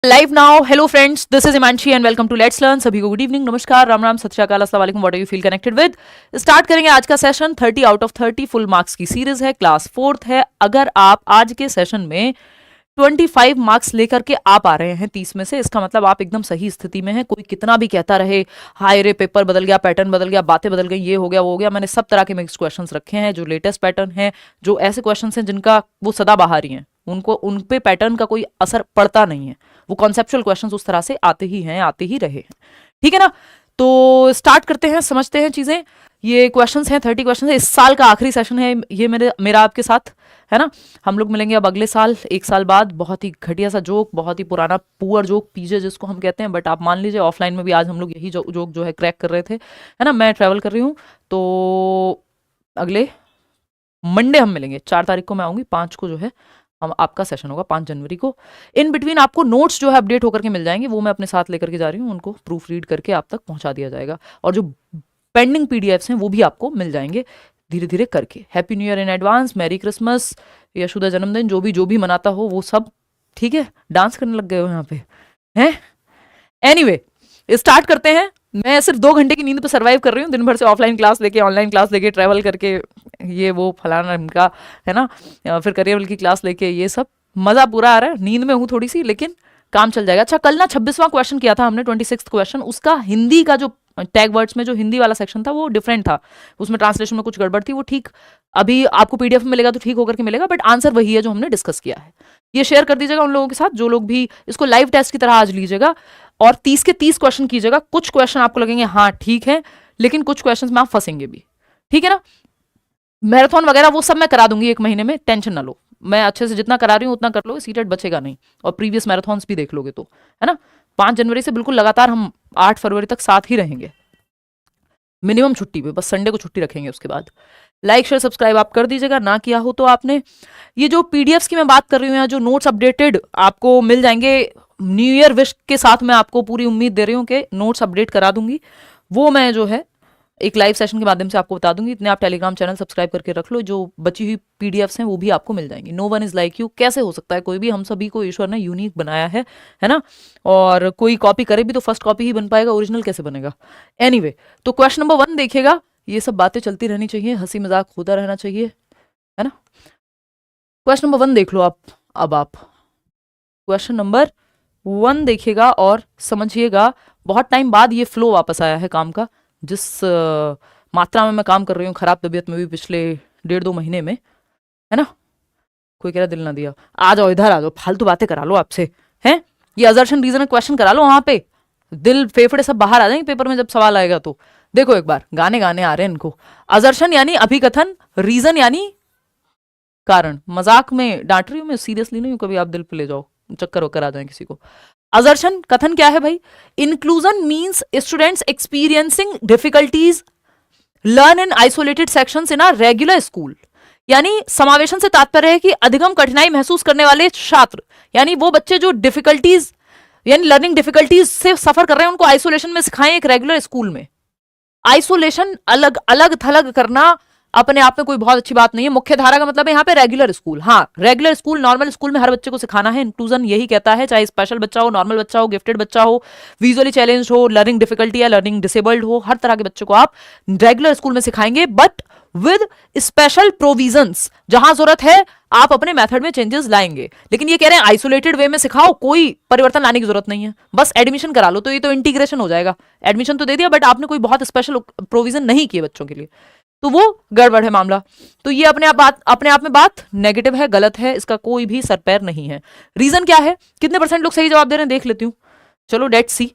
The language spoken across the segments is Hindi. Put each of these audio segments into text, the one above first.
Live now. Hello friends, this is Himanshi and welcome to let's learn. सभी को गुड इवनिंग, नमस्कार, राम राम, सत श्री अकाल, अस्सलाम वालेकुम, what are you feel connected with. Start करेंगे आज का session. 30 out of 30 full marks की सीरीज है, क्लास 4th है। अगर आप आज के सेशन में 25 मार्क्स लेकर के आप आ रहे हैं 30 में से, इसका मतलब आप एकदम सही स्थिति में हैं। कोई कितना भी कहता रहे हाय रे पेपर बदल गया, पैटर्न बदल गया, बातें बदल गई, ये हो गया वो हो गया, मैंने सब तरह के मिक्स क्वेश्चंस रखे हैं। जो लेटेस्ट पैटर्न है, जो ऐसे क्वेश्चंस हैं जिनका वो सदाबहार ही हैं, उनको उन पे पैटर्न का कोई असर पड़ता नहीं है। वो कॉन्सेप्चुअल क्वेश्चंस उस तरह से आते ही हैं, आते ही रहे हैं। ठीक है ना। तो स्टार्ट करते हैं, समझते हैं चीजें। ये क्वेश्चंस हैं, 30 क्वेश्चंस है। इस साल का आखिरी सेशन है ये मेरा आपके साथ, है ना। हम लोग मिलेंगे अब अगले साल, 1 साल बाद। बहुत ही घटिया सा जोक, बहुत ही पुराना पुअर जोक, पीजे जिसको हम कहते हैं, बट आप मान लीजिए ऑफलाइन में भी आज हम लोग यही जोक जो है क्रैक कर रहे थे, है ना। मैं ट्रैवल कर रही हूँ, तो अगले मंडे हम मिलेंगे। 4 तारीख को मैं आऊंगी, 5 को जो है हम आपका सेशन होगा, 5 जनवरी को। इन बिटवीन आपको नोट्स जो है अपडेट होकर के मिल जाएंगे, वो मैं अपने साथ लेकर के जा रही हूँ। उनको प्रूफ रीड करके आप तक पहुंचा दिया जाएगा, और जो पेंडिंग पीडीएफ्स हैं वो भी आपको मिल जाएंगे धीरे धीरे करके। Happy new year in advance, merry Christmas, Yashoda जन्मदिन, जो भी मनाता हो वो सब। ठीक है, डांस करने लग गए हो यहाँ पे, हैं। एनीवे, स्टार्ट करते हैं। मैं सिर्फ 2 घंटे की नींद पे सर्वाइव कर रही हूँ, दिन भर से ऑफलाइन क्लास लेके, ऑनलाइन क्लास लेके, ट्रैवल करके, ये वो फलाना इनका, है ना। फिर करियर की क्लास लेके, ये सब मजा पूरा आ रहा है। नींद में हूँ थोड़ी सी, लेकिन काम चल जाएगा। अच्छा, कल ना 26वां क्वेश्चन किया था हमने, 26th क्वेश्चन। उसका हिंदी का जो टैग वर्ड्स में जो हिंदी वाला सेक्शन था वो डिफरेंट था, उसमें ट्रांसलेशन में कुछ गड़बड़ थी। वो ठीक अभी आपको पीडीएफ में मिलेगा तो ठीक होकर के मिलेगा, बट आंसर वही है जो हमने डिस्कस किया है। ये शेयर कर दीजिएगा उन लोगों के साथ जो लोग भी इसको लाइव टेस्ट की तरह आज लीजिएगा, और 30 के 30 क्वेश्चन कीजिएगा। कुछ क्वेश्चन आपको लगेंगे हाँ ठीक है, लेकिन कुछ क्वेश्चन में आप फंसेंगे भी। ठीक है ना। मैराथन वगैरह वो सब मैं करा दूंगी 1 महीने में, टेंशन ना लो। मैं अच्छे से जितना करा रही हूँ उतना कर लोगे, सीटेट बचेगा नहीं, और प्रीवियस मैराथन्स भी देख लोगे तो, है ना। 5 जनवरी से बिल्कुल लगातार हम 8 फरवरी तक साथ ही रहेंगे, मिनिमम छुट्टी पे, बस संडे को छुट्टी रखेंगे। उसके बाद लाइक शेयर सब्सक्राइब आप कर दीजिएगा, ना किया हो तो आपने। ये जो पीडीएफ्स की मैं बात कर रही हूँ, जो नोट्स अपडेटेड आपको मिल जाएंगे न्यू ईयर विश के साथ, मैं आपको पूरी उम्मीद दे रही हूँ कि नोट्स अपडेट करा दूंगी। वो मैं जो है एक लाइव सेशन के माध्यम से आपको बता दूंगी। इतने आप टेलीग्राम चैनल सब्सक्राइब करके रख लो, जो बची हुई पीडीएफ्स हैं वो भी आपको मिल जाएंगी। No one is like you कैसे हो सकता है कोई भी, हम सभी को ईश्वर ने यूनिक बनाया है ना। और कोई कॉपी करे भी तो फर्स्ट कॉपी ही बन पाएगा, ओरिजिनल कैसे बनेगा। एनीवे, तो क्वेश्चन नंबर 1 देखिएगा। ये सब बातें चलती रहनी चाहिए, हंसी मजाक होता रहना चाहिए, है ना। क्वेश्चन नंबर 1 देख लो आप। अब आप क्वेश्चन नंबर 1 देखिएगा और समझिएगा। बहुत टाइम बाद ये फ्लो वापस आया है काम का, जिस मात्रा में मैं काम कर रही हूँ, खराब तबीयत में भी पिछले 1.5-2 महीने में, है ना। कोई कह रहा दिल ना दिया, आ जाओ इधर आ जाओ, फालतू बातें करा लो आपसे, हैं। ये अजर्शन रीजन क्वेश्चन करा लो, वहां पे दिल फेफड़े सब बाहर आ जाएंगे पेपर में जब सवाल आएगा तो। देखो एक बार, गाने गाने आ रहे हैं इनको। अजर्शन यानी अभिकथन, रीजन यानी कारण। मजाक में डांट रही हूँ मैं, सीरियसली नहीं हूँ, कभी आप दिल पे ले जाओ, चक्कर वक्कर आ जाए किसी को। असर्शन कथन क्या है भाई। Inclusion means students experiencing difficulties learn in isolated sections in a regular school. यानी समावेशन से तात्पर्य है कि अधिगम कठिनाई महसूस करने वाले छात्र, यानी वो बच्चे जो डिफिकल्टीज यानी लर्निंग डिफिकल्टीज से सफर कर रहे हैं, उनको आइसोलेशन में सिखाएं एक रेगुलर स्कूल में। आइसोलेशन, अलग अलग थलग करना अपने आप में कोई बहुत अच्छी बात नहीं है। मुख्य धारा का मतलब है यहाँ पे रेगुलर स्कूल। हाँ, रेगुलर स्कूल, नॉर्मल स्कूल में हर बच्चे को सिखाना है। इंक्लूजन यही कहता है, चाहे स्पेशल बच्चा हो, नॉर्मल बच्चा हो, गिफ्टेड बच्चा हो, विजुअली चैलेंज हो, लर्निंग डिफिकल्टी या लर्निंग डिसेबल्ड हो, हर तरह के बच्चे को आप रेगुलर स्कूल में सिखाएंगे, बट विद स्पेशल प्रोविजंस। जहां जरूरत है आप अपने मेथड में चेंजेस लाएंगे। लेकिन ये कह रहे हैं आइसोलेटेड वे में सिखाओ, कोई परिवर्तन लाने की जरूरत नहीं है, बस एडमिशन करा लो, तो ये तो इंटीग्रेशन हो जाएगा। एडमिशन तो दे दिया, बट आपने कोई बहुत स्पेशल प्रोविजन नहीं किए बच्चों के लिए, तो वो गड़बड़ है मामला। तो ये अपने आप में बात नेगेटिव है, गलत है, इसका कोई भी सर पैर नहीं है। रीजन क्या है, कितने % लोग सही जवाब दे रहे हैं देख लेती हूँ। चलो let's see.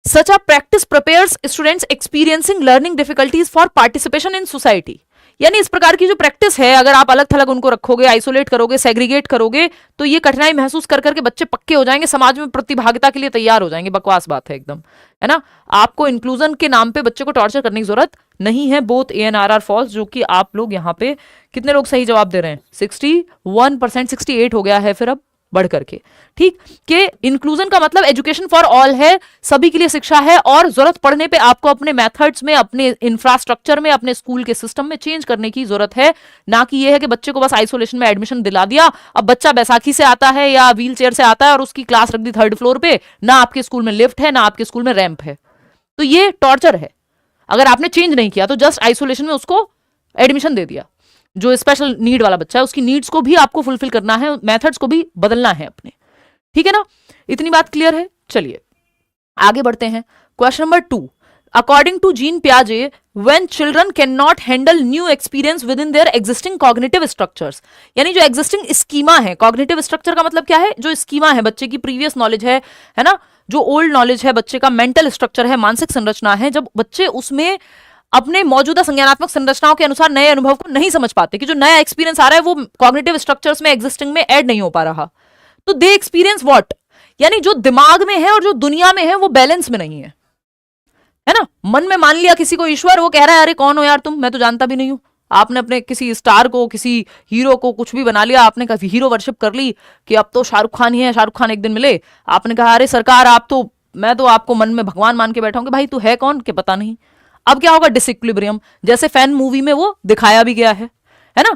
Such a practice prepares students experiencing learning difficulties for participation in society. यानी इस प्रकार की जो प्रैक्टिस है, अगर आप अलग थलग उनको रखोगे, आइसोलेट करोगे, सेग्रीगेट करोगे, तो ये कठिनाई महसूस कर करके बच्चे पक्के हो जाएंगे, समाज में प्रतिभागिता के लिए तैयार हो जाएंगे। बकवास बात है एकदम, है ना। आपको इंक्लूजन के नाम पे बच्चे को टॉर्चर करने की जरूरत नहीं है। बोथ ANR आर फॉल्स, जो कि आप लोग यहाँ पे कितने लोग सही जवाब दे रहे हैं, 61%, 68 हो गया है। फिर अब बढ़ करके। ठीक, कि इंक्लूजन का मतलब एजुकेशन फॉर ऑल है, सभी के लिए शिक्षा है, और जरूरत पड़ने पे आपको अपने मेथड्स में, अपने इंफ्रास्ट्रक्चर में, अपने स्कूल के सिस्टम में चेंज करने की जरूरत है। ना कि ये है कि बच्चे को बस आइसोलेशन में एडमिशन दिला दिया, अब बच्चा बैसाखी से आता है या व्हील चेयर से आता है और उसकी क्लास रख दी 3rd फ्लोर पे, ना आपके स्कूल में लिफ्ट है, ना आपके स्कूल में रैंप है। तो ये टॉर्चर है। अगर आपने चेंज नहीं किया तो जस्ट आइसोलेशन में उसको एडमिशन दे दिया। जो स्पेशल नीड वाला बच्चा है उसकी नीड्स को भी आपको फुलफिल करना है, मेथड्स को भी बदलना है अपने। ठीक है ना, इतनी बात क्लियर है। चलिए आगे बढ़ते हैं। Question number 2, according to Jean पियाजे, when children can not handle new experience within their existing cognitive structures, यानी जो एग्जिस्टिंग स्कीमा है, कॉग्निटिव स्ट्रक्चर का मतलब क्या है, जो स्कीमा है, बच्चे की प्रीवियस नॉलेज है ना, जो ओल्ड नॉलेज है, बच्चे का मेंटल स्ट्रक्चर है, मानसिक संरचना है, जब बच्चे उसमें अपने मौजूदा संज्ञानात्मक संरचनाओं के अनुसार नए अनुभव को नहीं समझ पाते, कि जो नया एक्सपीरियंस आ रहा है वो कॉग्निटिव स्ट्रक्चर्स में, एग्जिस्टिंग में ऐड नहीं हो पा रहा, तो दे एक्सपीरियंस व्हाट, यानी जो दिमाग में है और जो दुनिया में है वो बैलेंस में नहीं है ना। मन में मान लिया किसी को ईश्वर, वो कह रहा है अरे कौन हो यार तुम, मैं तो जानता भी नहीं हूं। आपने अपने किसी स्टार को, किसी हीरो को कुछ भी बना लिया, आपने कहा हीरो वर्शिप कर ली कि अब तो शाहरुख खान ही है, शाहरुख खान एक दिन मिले, आपने कहा अरे सरकार आप तो, मैं तो आपको मन में भगवान मान के बैठा हूं कि भाई तू है कौन के पता नहीं। अब क्या होगा, डिसइक्विलिब्रियम, जैसे फैन मूवी में वो दिखाया भी गया है ना,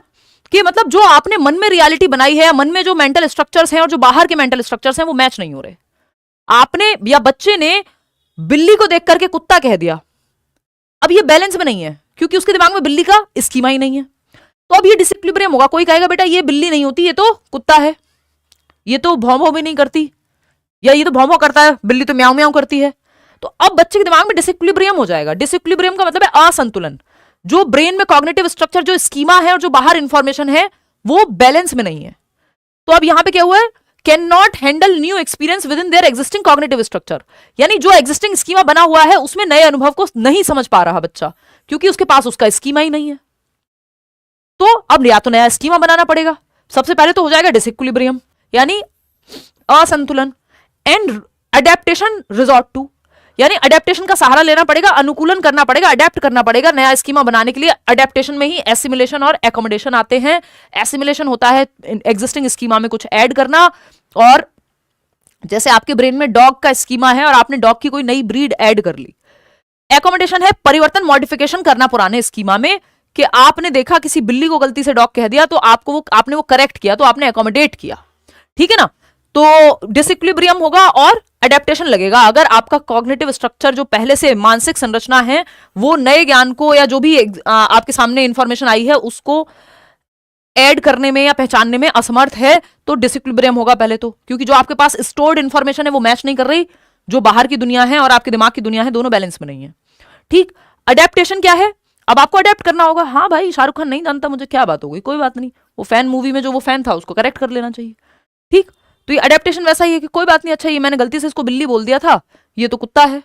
कि मतलब जो आपने मन में रियलिटी बनाई है, मन में जो मेंटल स्ट्रक्चर्स हैं और जो बाहर के मेंटल स्ट्रक्चर्स हैं वो मैच नहीं हो रहे। आपने या बच्चे ने बिल्ली को देख करके कुत्ता कह दिया, अब ये बैलेंस में नहीं है, क्योंकि उसके दिमाग में बिल्ली का स्कीमा ही नहीं है, तो अब ये डिसइक्विलिब्रियम होगा। कोई कहेगा बेटा ये बिल्ली नहीं होती, ये तो कुत्ता है, ये तो भौं भौं भी नहीं करती, या ये तो भौं भौं करता है, बिल्ली तो म्याऊं म्याऊं करती है। तो अब बच्चे के दिमाग में डिसइक्विलिब्रियम हो जाएगा। डिसइक्विलिब्रियम का मतलब है असंतुलन, जो ब्रेन में कॉग्निटिव स्ट्रक्चर, जो स्कीमा है और जो बाहर इंफॉर्मेशन है वो बैलेंस में नहीं है। तो अब यहां पे क्या हुआ है, can not handle new experience within their existing cognitive structure, यानी जो एग्जिस्टिंग स्कीमा बना हुआ है उसमें नए अनुभव को नहीं समझ पा रहा बच्चा, क्योंकि उसके पास उसका स्कीमा ही नहीं है। तो अब या तो नया स्कीमा बनाना पड़ेगा, सबसे पहले तो हो जाएगा डिसइक्विलिब्रियम यानी असंतुलन, एंड अडेप्टेशन रिजॉर्ट टू, यानी अडेप्टेशन का सहारा लेना पड़ेगा, अनुकूलन करना पड़ेगा, अडेप्ट करना पड़ेगा नया स्कीमा बनाने के लिए। अडेप्टेशन में ही एसिमिलेशन और एकोमोडेशन आते हैं। एसिमिलेशन होता है एग्जिस्टिंग स्कीमा में कुछ ऐड करना, और जैसे आपके ब्रेन में डॉग का स्कीमा है और आपने डॉग की कोई नई ब्रीड ऐड कर ली। एकोमोडेशन है परिवर्तन, मॉडिफिकेशन करना पुराने स्कीमा में, कि आपने देखा किसी बिल्ली को गलती से डॉग कह दिया तो आपने वो करेक्ट किया, तो आपने एकोमोडेट किया। ठीक है ना, तो डिसइक्विलिब्रियम होगा और अडेप्टेशन लगेगा। अगर आपका कॉग्निटिव स्ट्रक्चर जो पहले से मानसिक संरचना है वो नए ज्ञान को या जो भी आपके सामने इंफॉर्मेशन आई है उसको ऐड करने में या पहचानने में असमर्थ है, तो डिसइक्विलिब्रियम होगा पहले तो, क्योंकि जो आपके पास स्टोर्ड इंफॉर्मेशन है वो मैच नहीं कर रही, जो बाहर की दुनिया है और आपके दिमाग की दुनिया है दोनों बैलेंस में नहीं है। ठीक, अडेप्टेशन क्या है, अब आपको अडेप्ट करना होगा। हाँ भाई शाहरुख खान नहीं जानता मुझे, क्या बात हो गई, कोई बात नहीं, वो फैन मूवी में जो वो फैन था उसको करेक्ट कर लेना चाहिए। ठीक, तो ये अडेप्टेशन वैसा ही है कि कोई बात नहीं, अच्छा ये मैंने गलती से इसको बिल्ली बोल दिया था, ये तो कुत्ता है,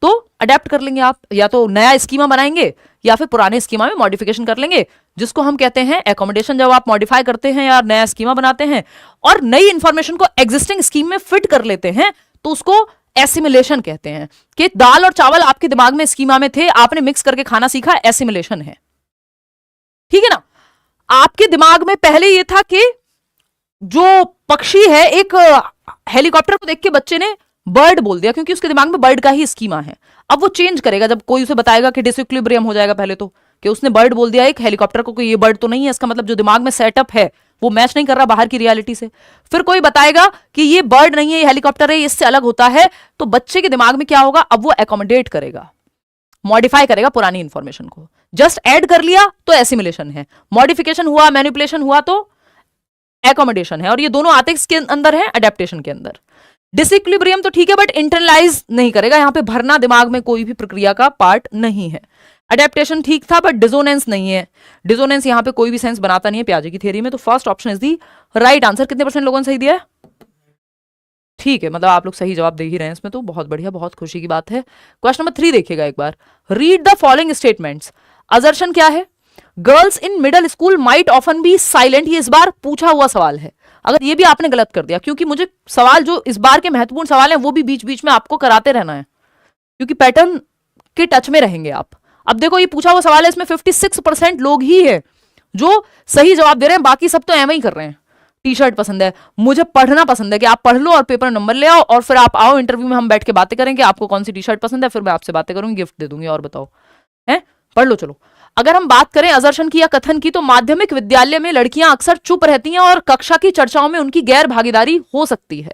तो अडेप्ट कर लेंगे आप, या तो नया स्कीमा बनाएंगे या फिर पुराने स्कीमा में मॉडिफिकेशन कर लेंगे, जिसको हम कहते हैं एकोमोडेशन। जब आप मॉडिफाई करते हैं या नया स्कीमा बनाते हैं और नई इंफॉर्मेशन को एग्जिस्टिंग स्कीम में फिट कर लेते हैं तो उसको एसिमिलेशन कहते हैं, कि दाल और चावल आपके दिमाग में स्कीमा में थे, आपने मिक्स करके खाना सीखा, एसिमिलेशन है। ठीक है ना, आपके दिमाग में पहले ये था कि जो पक्षी है, एक हेलीकॉप्टर को देख के बच्चे ने बर्ड बोल दिया, क्योंकि उसके दिमाग में बर्ड का ही स्कीमा है। अब वो चेंज करेगा जब कोई उसे बताएगा कि डिसइक्विलिब्रियम हो जाएगा, पहले तो कि उसने बर्ड बोल दिया एक हेलीकॉप्टर को, ये बर्ड तो नहीं है, इसका मतलब जो दिमाग में सेटअप है वो मैच नहीं कर रहा बाहर की रियलिटी से। फिर कोई बताएगा कि ये बर्ड नहीं है, ये हेलीकॉप्टर है, इससे अलग होता है, तो बच्चे के दिमाग में क्या होगा, अब वो एकोमोडेट करेगा, मॉडिफाई करेगा पुरानी इंफॉर्मेशन को। जस्ट ऐड कर लिया तो एसिमिलेशन है, मॉडिफिकेशन हुआ, मैनिपुलेशन हुआ तो एकोमोडेशन है, और ये दोनों आते किसके अंदर है, अडेप्टेशन के अंदर। डिसइक्विलिब्रियम तो ठीक है बट इंटरनलाइज नहीं करेगा, यहां पे भरना दिमाग में कोई भी प्रक्रिया का पार्ट नहीं है। अडेप्टेशन ठीक था बट डिसोनेंस नहीं है, डिसोनेंस यहां पे कोई भी सेंस बनाता नहीं है पियाजे की थ्योरी में। तो first option is the right answer. कितने % लोगों ने सही दिया है, ठीक है, मतलब आप लोग सही जवाब दे ही रहे हैं इसमें, तो बहुत बढ़िया, बहुत खुशी की बात है। क्वेश्चन नंबर 3 देखिएगा एक बार, read the following statements. Assertion क्या है, girls in middle school might often be silent, ये इस बार पूछा हुआ सवाल है। अगर ये भी आपने गलत कर दिया, क्योंकि मुझे सवाल जो इस बार के महत्वपूर्ण सवाल हैं वो भी बीच बीच में आपको कराते रहना है, क्योंकि पैटर्न के टच में रहेंगे आप। अब देखो ये पूछा हुआ सवाल है, इसमें 56% लोग ही है जो सही जवाब दे रहे हैं, बाकी सब तो एम ही कर रहे हैं। टी शर्ट पसंद है, मुझे पढ़ना पसंद है कि आप पढ़ लो और पेपर नंबर ले आओ और फिर आप आओ इंटरव्यू में, हम बैठ के बातें करेंगे, आपको कौन सी टी शर्ट पसंद है, फिर मैं आपसे बातें करूंगी, गिफ्ट दे दूंगी, और बताओ है, पढ़ लो चलो। अगर हम बात करें असर्शन की या कथन की, तो माध्यमिक विद्यालय में लड़कियां अक्सर चुप रहती हैं और कक्षा की चर्चाओं में उनकी गैर भागीदारी हो सकती है।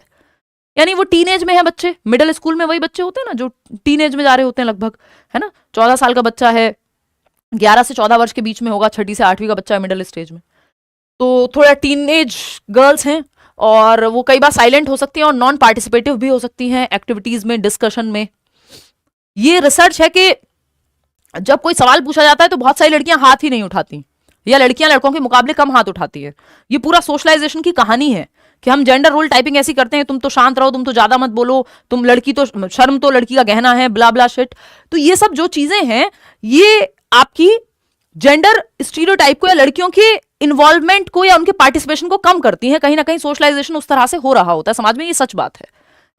यानी वो टीनेज में है बच्चे, मिडिल स्कूल में वही बच्चे होते हैं ना जो टीनेज में जा रहे होते हैं लगभग, है ना, 14 साल का बच्चा है, 11 से 14 वर्ष के बीच में होगा, 6ठी से 8वीं का बच्चा है मिडिल स्टेज में, तो थोड़ा टीनेज गर्ल्स हैं और वो कई बार साइलेंट हो सकती हैं और नॉन पार्टिसिपेटिव भी हो सकती हैं एक्टिविटीज में, डिस्कशन में। ये रिसर्च है कि जब कोई सवाल पूछा जाता है तो बहुत सारी लड़कियां हाथ ही नहीं उठाती, या लड़कियां लड़कों के मुकाबले कम हाथ उठाती है। ये पूरा सोशलाइजेशन की कहानी है कि हम जेंडर रोल टाइपिंग ऐसी करते हैं, तुम तो शांत रहो, तुम तो ज्यादा मत बोलो, तुम लड़की तो, शर्म तो लड़की का गहना है, ब्ला ब्ला शिट। तो ये सब जो चीजें हैं ये आपकी जेंडर स्टीरियोटाइप को या लड़कियों के इन्वॉल्वमेंट को या उनके पार्टिसिपेशन को कम करती हैं। कहीं ना कहीं सोशलाइजेशन उस तरह से हो रहा होता है समाज में, ये सच बात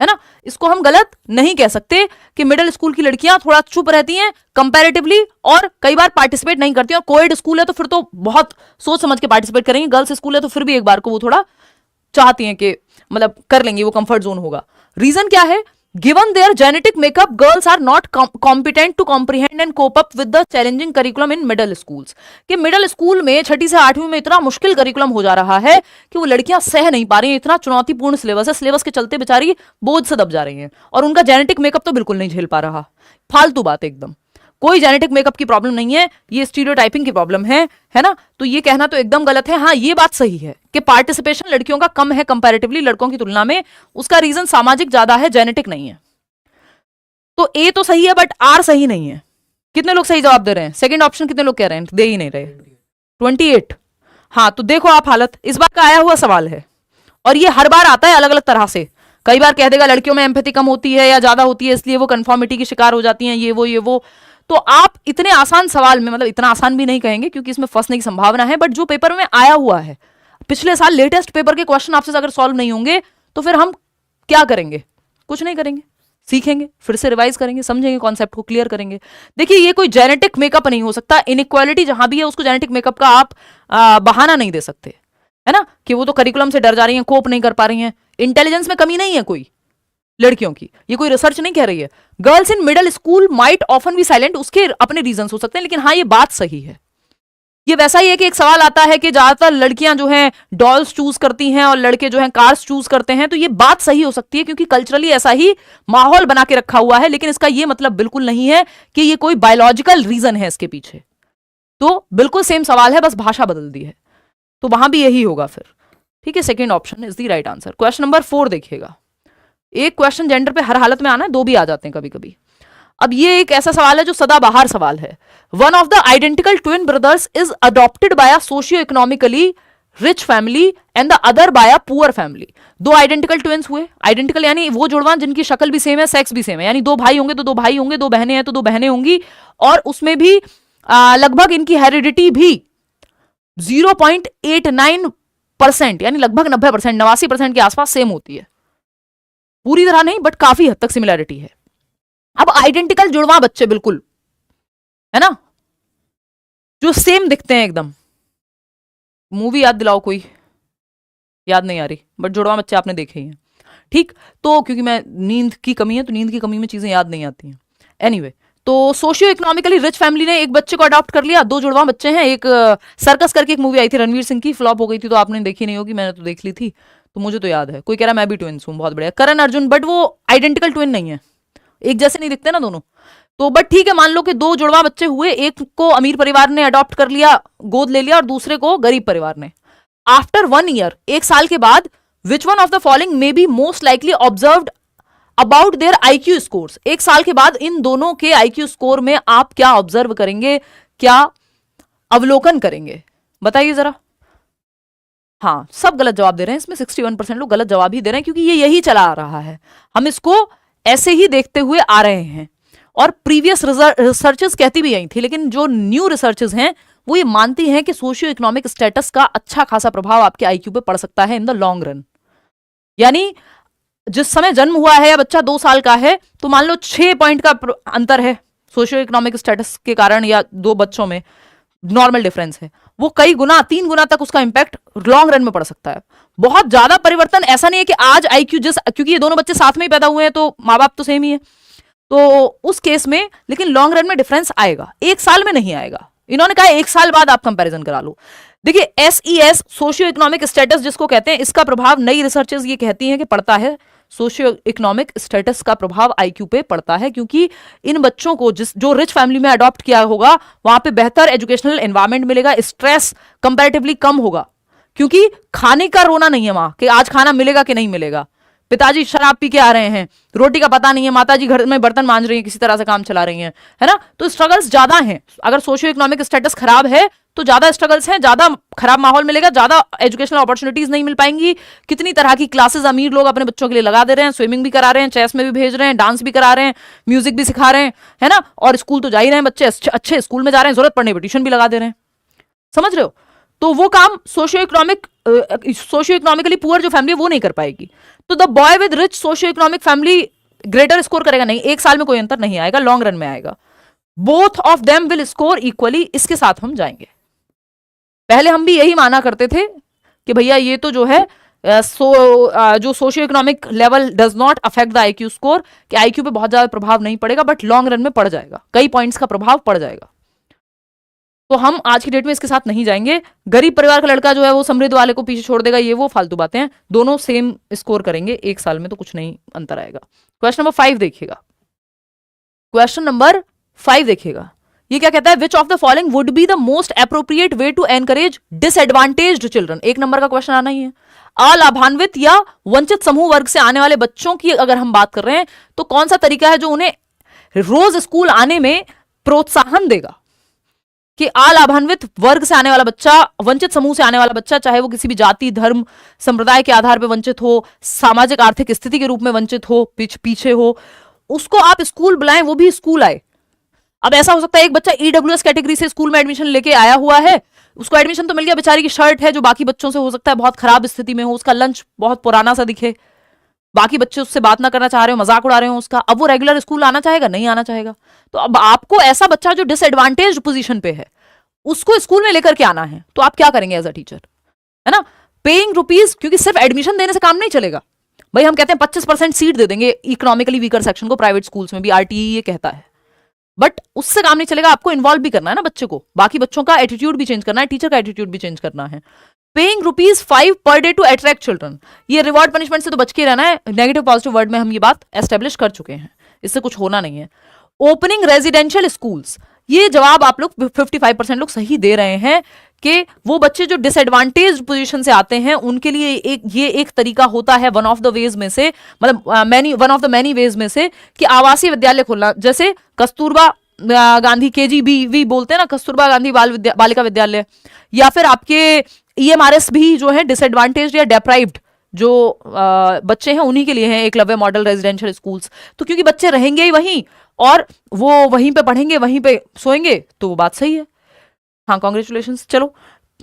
है ना। इसको हम गलत नहीं कह सकते कि मिडिल स्कूल की लड़कियां थोड़ा चुप रहती हैं कंपैरेटिवली और कई बार पार्टिसिपेट नहीं करती हैं। और कोएड स्कूल है तो फिर तो बहुत सोच समझ के पार्टिसिपेट करेंगे, गर्ल्स स्कूल है तो फिर भी एक बार को वो थोड़ा चाहती हैं कि मतलब कर लेंगे, वो कंफर्ट जोन होगा। रीजन क्या है? Given their genetic makeup, girls are not competent to comprehend and cope up with the challenging curriculum in middle schools. कि मिडिल स्कूल में 6ठी से 8वीं में इतना मुश्किल करिकुलम हो जा रहा है कि वो लड़कियां सह नहीं पा रही हैं, इतना चुनौतीपूर्ण सिलेबस है, सिलेबस के चलते बेचारी बोझ से दब जा रही हैं और उनका जेनेटिक मेकअप तो बिल्कुल नहीं झेल पा रहा। फालतू बात एकदम, कोई जेनेटिक मेकअप की प्रॉब्लम नहीं है, ये स्टीरियोटाइपिंग की प्रॉब्लम है ना। तो ये कहना तो एकदम गलत है। हाँ, ये बात सही है कि पार्टिसिपेशन लड़कियों का कम है कंपैरेटिवली लड़कों की तुलना में, उसका रीजन सामाजिक ज्यादा है, जेनेटिक नहीं है। तो ए तो सही है बट आर सही नहीं है। कितने लोग सही जवाब दे रहे हैं? सेकंड ऑप्शन कितने लोग कह रहे हैं? दे ही नहीं रहे। 28। हाँ, तो देखो आप हालत, इस बार का आया हुआ सवाल है और ये हर बार आता है अलग अलग तरह से। कई बार कह देगा लड़कियों में एम्पैथी कम होती है या ज्यादा होती है इसलिए वो कंफर्मिटी की शिकार हो जाती हैं, ये वो। तो आप इतने आसान सवाल में, मतलब इतना आसान भी नहीं कहेंगे क्योंकि इसमें फंसने की संभावना है, बट जो पेपर में आया हुआ है पिछले साल लेटेस्ट पेपर के क्वेश्चन आपसे अगर सॉल्व नहीं होंगे तो फिर हम क्या करेंगे? कुछ नहीं करेंगे, सीखेंगे, फिर से रिवाइज करेंगे, समझेंगे, कॉन्सेप्ट को क्लियर करेंगे। देखिए, ये कोई जेनेटिक मेकअप नहीं हो सकता। इनइक्वालिटी जहां भी है उसको जेनेटिक मेकअप का आप बहाना नहीं दे सकते, है ना, कि वो तो करिकुलम से डर जा रही हैं, कोप नहीं कर पा रही हैं। इंटेलिजेंस में कमी नहीं है कोई लड़कियों की, ये कोई रिसर्च नहीं कह रही है। Girls in middle school might often be silent, उसके अपने रीजन हो सकते हैं, लेकिन हाँ ये बात सही है। ये वैसा ही है कि एक सवाल आता है कि ज्यादातर लड़कियां जो हैं डॉल्स चूज करती हैं और लड़के जो हैं कार्स चूज करते हैं, तो ये बात सही हो सकती है क्योंकि कल्चरली ऐसा ही माहौल बना के रखा हुआ है, लेकिन इसका ये मतलब बिल्कुल नहीं है कि ये कोई बायोलॉजिकल रीजन है इसके पीछे। तो बिल्कुल सेम सवाल है, बस भाषा बदल दी है, तो वहां भी यही होगा फिर। ठीक है, second option is the right answer. Question number 4 देखिएगा। एक क्वेश्चन जेंडर पे हर हालत में आना है, 2 भी आ जाते हैं कभी कभी। अब ये एक ऐसा सवाल है जो सदाबहार सवाल है। One of the identical twin brothers is adopted by a socio economically rich family and the other by a poor family. 2 identical twins हुए। आइडेंटिकल यानी वो जुड़वा जिनकी शक्ल भी सेम है, सेक्स भी सेम है, यानी 2 भाई होंगे तो 2 भाई होंगे, 2 बहनें हैं तो 2 बहनें होंगी, और उसमें भी लगभग इनकी हेरिडिटी भी 0.89% यानी लगभग 90%, 89% के आसपास सेम होती है। पूरी तरह नहीं बट काफी हद तक सिमिलैरिटी है। अब आइडेंटिकल जुड़वा बच्चे बिल्कुल, है ना, जो सेम दिखते हैं एकदम। मूवी याद दिलाओ कोई, याद नहीं आ रही, बट जुड़वा बच्चे आपने देखे ही हैं। ठीक, तो क्योंकि मैं नींद की कमी है तो नींद की कमी में चीजें याद नहीं आती हैं। एनीवे, तो सोशियो इकोनॉमिकली रिच फैमिली ने एक बच्चे को अडॉप्ट कर लिया। 2 जुड़वा बच्चे हैं। एक सर्कस करके एक मूवी आई थी रणवीर सिंह की, फ्लॉप हो गई थी तो आपने देखी नहीं होगी, मैंने तो देख ली थी तो मुझे तो याद है। कोई कह रहा मैं भी ट्विन्स हूं, बहुत बढ़िया। करण अर्जुन, बट वो आइडेंटिकल ट्विन नहीं है, एक जैसे नहीं दिखते ना दोनों। तो बट ठीक है, मान लो कि 2 जुड़वा बच्चे हुए, एक को अमीर परिवार ने अडॉप्ट कर लिया, गोद ले लिया, और दूसरे को गरीब परिवार ने। आफ्टर 1 ईयर, 1 साल के बाद, विच one of the following may be most likely observed about their IQ scores. 1 साल के बाद इन दोनों के IQ स्कोर में आप क्या ऑब्जर्व करेंगे, क्या अवलोकन करेंगे, बताइए जरा। हाँ, सब गलत जवाब दे रहे हैं इसमें, 61% लोग गलत जवाब ही दे रहे हैं क्योंकि ये यही चला आ रहा है, हम इसको ऐसे ही देखते हुए आ रहे हैं। और प्रीवियस रिसर्चेस कहती भी यही थी, लेकिन जो न्यू रिसर्चेस हैं वो ये मानती हैं कि सोशियो इकोनॉमिक स्टेटस का अच्छा खासा प्रभाव आपके IQ पे पड़ सकता है इन द लॉन्ग रन। यानी जिस समय जन्म हुआ है या बच्चा 2 साल का है तो मान लो 6 पॉइंट का अंतर है सोशियो इकोनॉमिक स्टेटस के कारण, या 2 बच्चों में नॉर्मल डिफरेंस है, वो कई गुना 3 गुना तक उसका इंपैक्ट लॉन्ग रन में पड़ सकता है। बहुत ज्यादा परिवर्तन ऐसा नहीं है कि आज आईक्यू क्योंकि ये दोनों बच्चे साथ में ही पैदा हुए हैं तो माँ बाप तो सेम ही है, तो उस केस में लेकिन लॉन्ग रन में डिफरेंस आएगा, 1 साल में नहीं आएगा। इन्होंने कहा 1 साल बाद आप कंपैरिजन करा लो। देखिए SES सोशियो इकोनॉमिक स्टेटस जिसको कहते हैं, इसका प्रभाव नई रिसर्चेस ये कहती हैं कि पड़ता है, सोशियो इकोनॉमिक स्टेटस का प्रभाव आईक्यू पे पड़ता है, क्योंकि इन बच्चों को जो रिच फैमिली में अडॉप्ट किया होगा वहां पे बेहतर एजुकेशनल एनवायरमेंट मिलेगा, स्ट्रेस कंपैरेटिवली कम होगा, क्योंकि खाने का रोना नहीं है वहां कि आज खाना मिलेगा कि नहीं मिलेगा। पिताजी शराब पी के आ रहे हैं, रोटी का पता नहीं है, माताजी घर में बर्तन मांज रही हैं, किसी तरह से काम चला रही हैं, है ना, तो स्ट्रगल्स ज्यादा हैं। अगर सोशियो इकोनॉमिक स्टेटस खराब है तो ज्यादा स्ट्रगल्स हैं, ज्यादा खराब माहौल मिलेगा, ज्यादा एजुकेशनल अपॉर्चुनिटीज नहीं मिल पाएंगी। कितनी तरह की क्लासेस अमीर लोग अपने बच्चों के लिए लगा दे रहे हैं, स्विमिंग भी करा रहे हैं, चेस में भी भेज रहे हैं, डांस भी करा रहे हैं, म्यूजिक भी सिखा रहे हैं, है ना, और स्कूल तो जा ही रहे हैं बच्चे, अच्छे स्कूल में जा रहे हैं, जरूरत पड़ने पर ट्यूशन भी लगा दे रहे हैं, समझ रहे हो। तो वो काम सोशियो इकोनॉमिकली पुअर जो फैमिली है वो नहीं कर पाएगी। तो the boy with rich socio economic family greater score करेगा नहीं, 1 साल में कोई अंतर नहीं आएगा, लॉन्ग रन में आएगा। Both of them will score equally, इसके साथ हम जाएंगे। पहले हम भी यही माना करते थे कि भैया ये तो जो है जो socio economic level does not affect the IQ score, कि आईक्यू पे बहुत ज्यादा प्रभाव नहीं पड़ेगा, बट लॉन्ग रन में पड़ जाएगा, कई पॉइंट्स का प्रभाव पड़ जाएगा। तो हम आज की डेट में इसके साथ नहीं जाएंगे। गरीब परिवार का लड़का जो है वो समृद्ध वाले को पीछे छोड़ देगा, ये वो फालतू बातें हैं, दोनों सेम स्कोर करेंगे 1 साल में, तो कुछ नहीं अंतर आएगा। क्वेश्चन नंबर 5 देखिएगा, क्वेश्चन नंबर 5 देखिएगा, ये क्या कहता है, which of the following would be the most appropriate way to encourage disadvantaged children. 1 number का क्वेश्चन आना ही है। अलाभान्वित या वंचित समूह वर्ग से आने वाले बच्चों की अगर हम बात कर रहे हैं तो कौन सा तरीका है जो उन्हें रोज स्कूल आने में प्रोत्साहन देगा, कि अलाभान्वित वर्ग से आने वाला बच्चा, वंचित समूह से आने वाला बच्चा, चाहे वो किसी भी जाति, धर्म, संप्रदाय के आधार पर वंचित हो, सामाजिक आर्थिक स्थिति के रूप में वंचित हो, पीछे हो, उसको आप स्कूल बुलाएं, वो भी स्कूल आए। अब ऐसा हो सकता है एक बच्चा ईडब्ल्यूएस कैटेगरी से स्कूल में एडमिशन लेके आया हुआ है, उसको एडमिशन तो मिल गया, बेचारी की शर्ट है जो बाकी बच्चों से हो सकता है बहुत खराब स्थिति में हो, उसका लंच बहुत पुराना सा दिखे, बाकी बच्चे उससे बात ना करना चाह रहे हो, मजाक उड़ा रहे हो उसका, अब वो रेगुलर स्कूल आना चाहेगा, नहीं आना चाहेगा। तो अब आपको ऐसा बच्चा जो डिसएडवांटेज पोजीशन पे है उसको स्कूल में लेकर के आना है, तो आप क्या करेंगे एज अ टीचर, है ना, पेइंग रुपीज, क्योंकि सिर्फ एडमिशन देने से काम नहीं चलेगा भाई। हम कहते हैं 25% सीट दे देंगे इकोनॉमिकली वीकर सेक्शन को प्राइवेट स्कूल्स में भी, आरटीई ये कहता है, बट उससे काम नहीं चलेगा, आपको इन्वॉल्व भी करना है ना बच्चे को, बाकी बच्चों का एटीट्यूड भी चेंज करना है, टीचर का एटीट्यूड भी चेंज करना है। पेइंग ₹5 पर डे टू अट्रैक्ट चिल्ड्रन, ये रिवॉर्ड पनिशमेंट से तो बच के रहना है, नेगेटिव पॉजिटिव वर्ड में हम ये बात एस्टेब्लिश कर चुके हैं, इससे कुछ होना नहीं है। ओपनिंग रेजिडेंशियल स्कूल्स, ये जवाब आप लोग 55% लोग सही दे रहे हैं कि वो बच्चे जो डिसएडवांटेज पोजीशन से आते हैं उनके लिए ये एक तरीका होता है, वन ऑफ द वेज में से, मतलब one of the many ways में से, कि आवासीय विद्यालय खोलना, जैसे कस्तूरबा गांधी KGB बोलते हैं ना, कस्तूरबा गांधी बालिका विद्यालय, या फिर आपके EMRS भी जो है डिसएडवांटेज या डेप्राइव्ड जो बच्चे हैं उन्हीं के लिए हैं एकलव्य मॉडल रेजिडेंशियल स्कूल्स। तो क्योंकि बच्चे रहेंगे ही वहीं और वो वहीं पे पढ़ेंगे, वहीं पे सोएंगे, तो वो बात सही है। हाँ, कॉन्ग्रेचुलेशंस। चलो,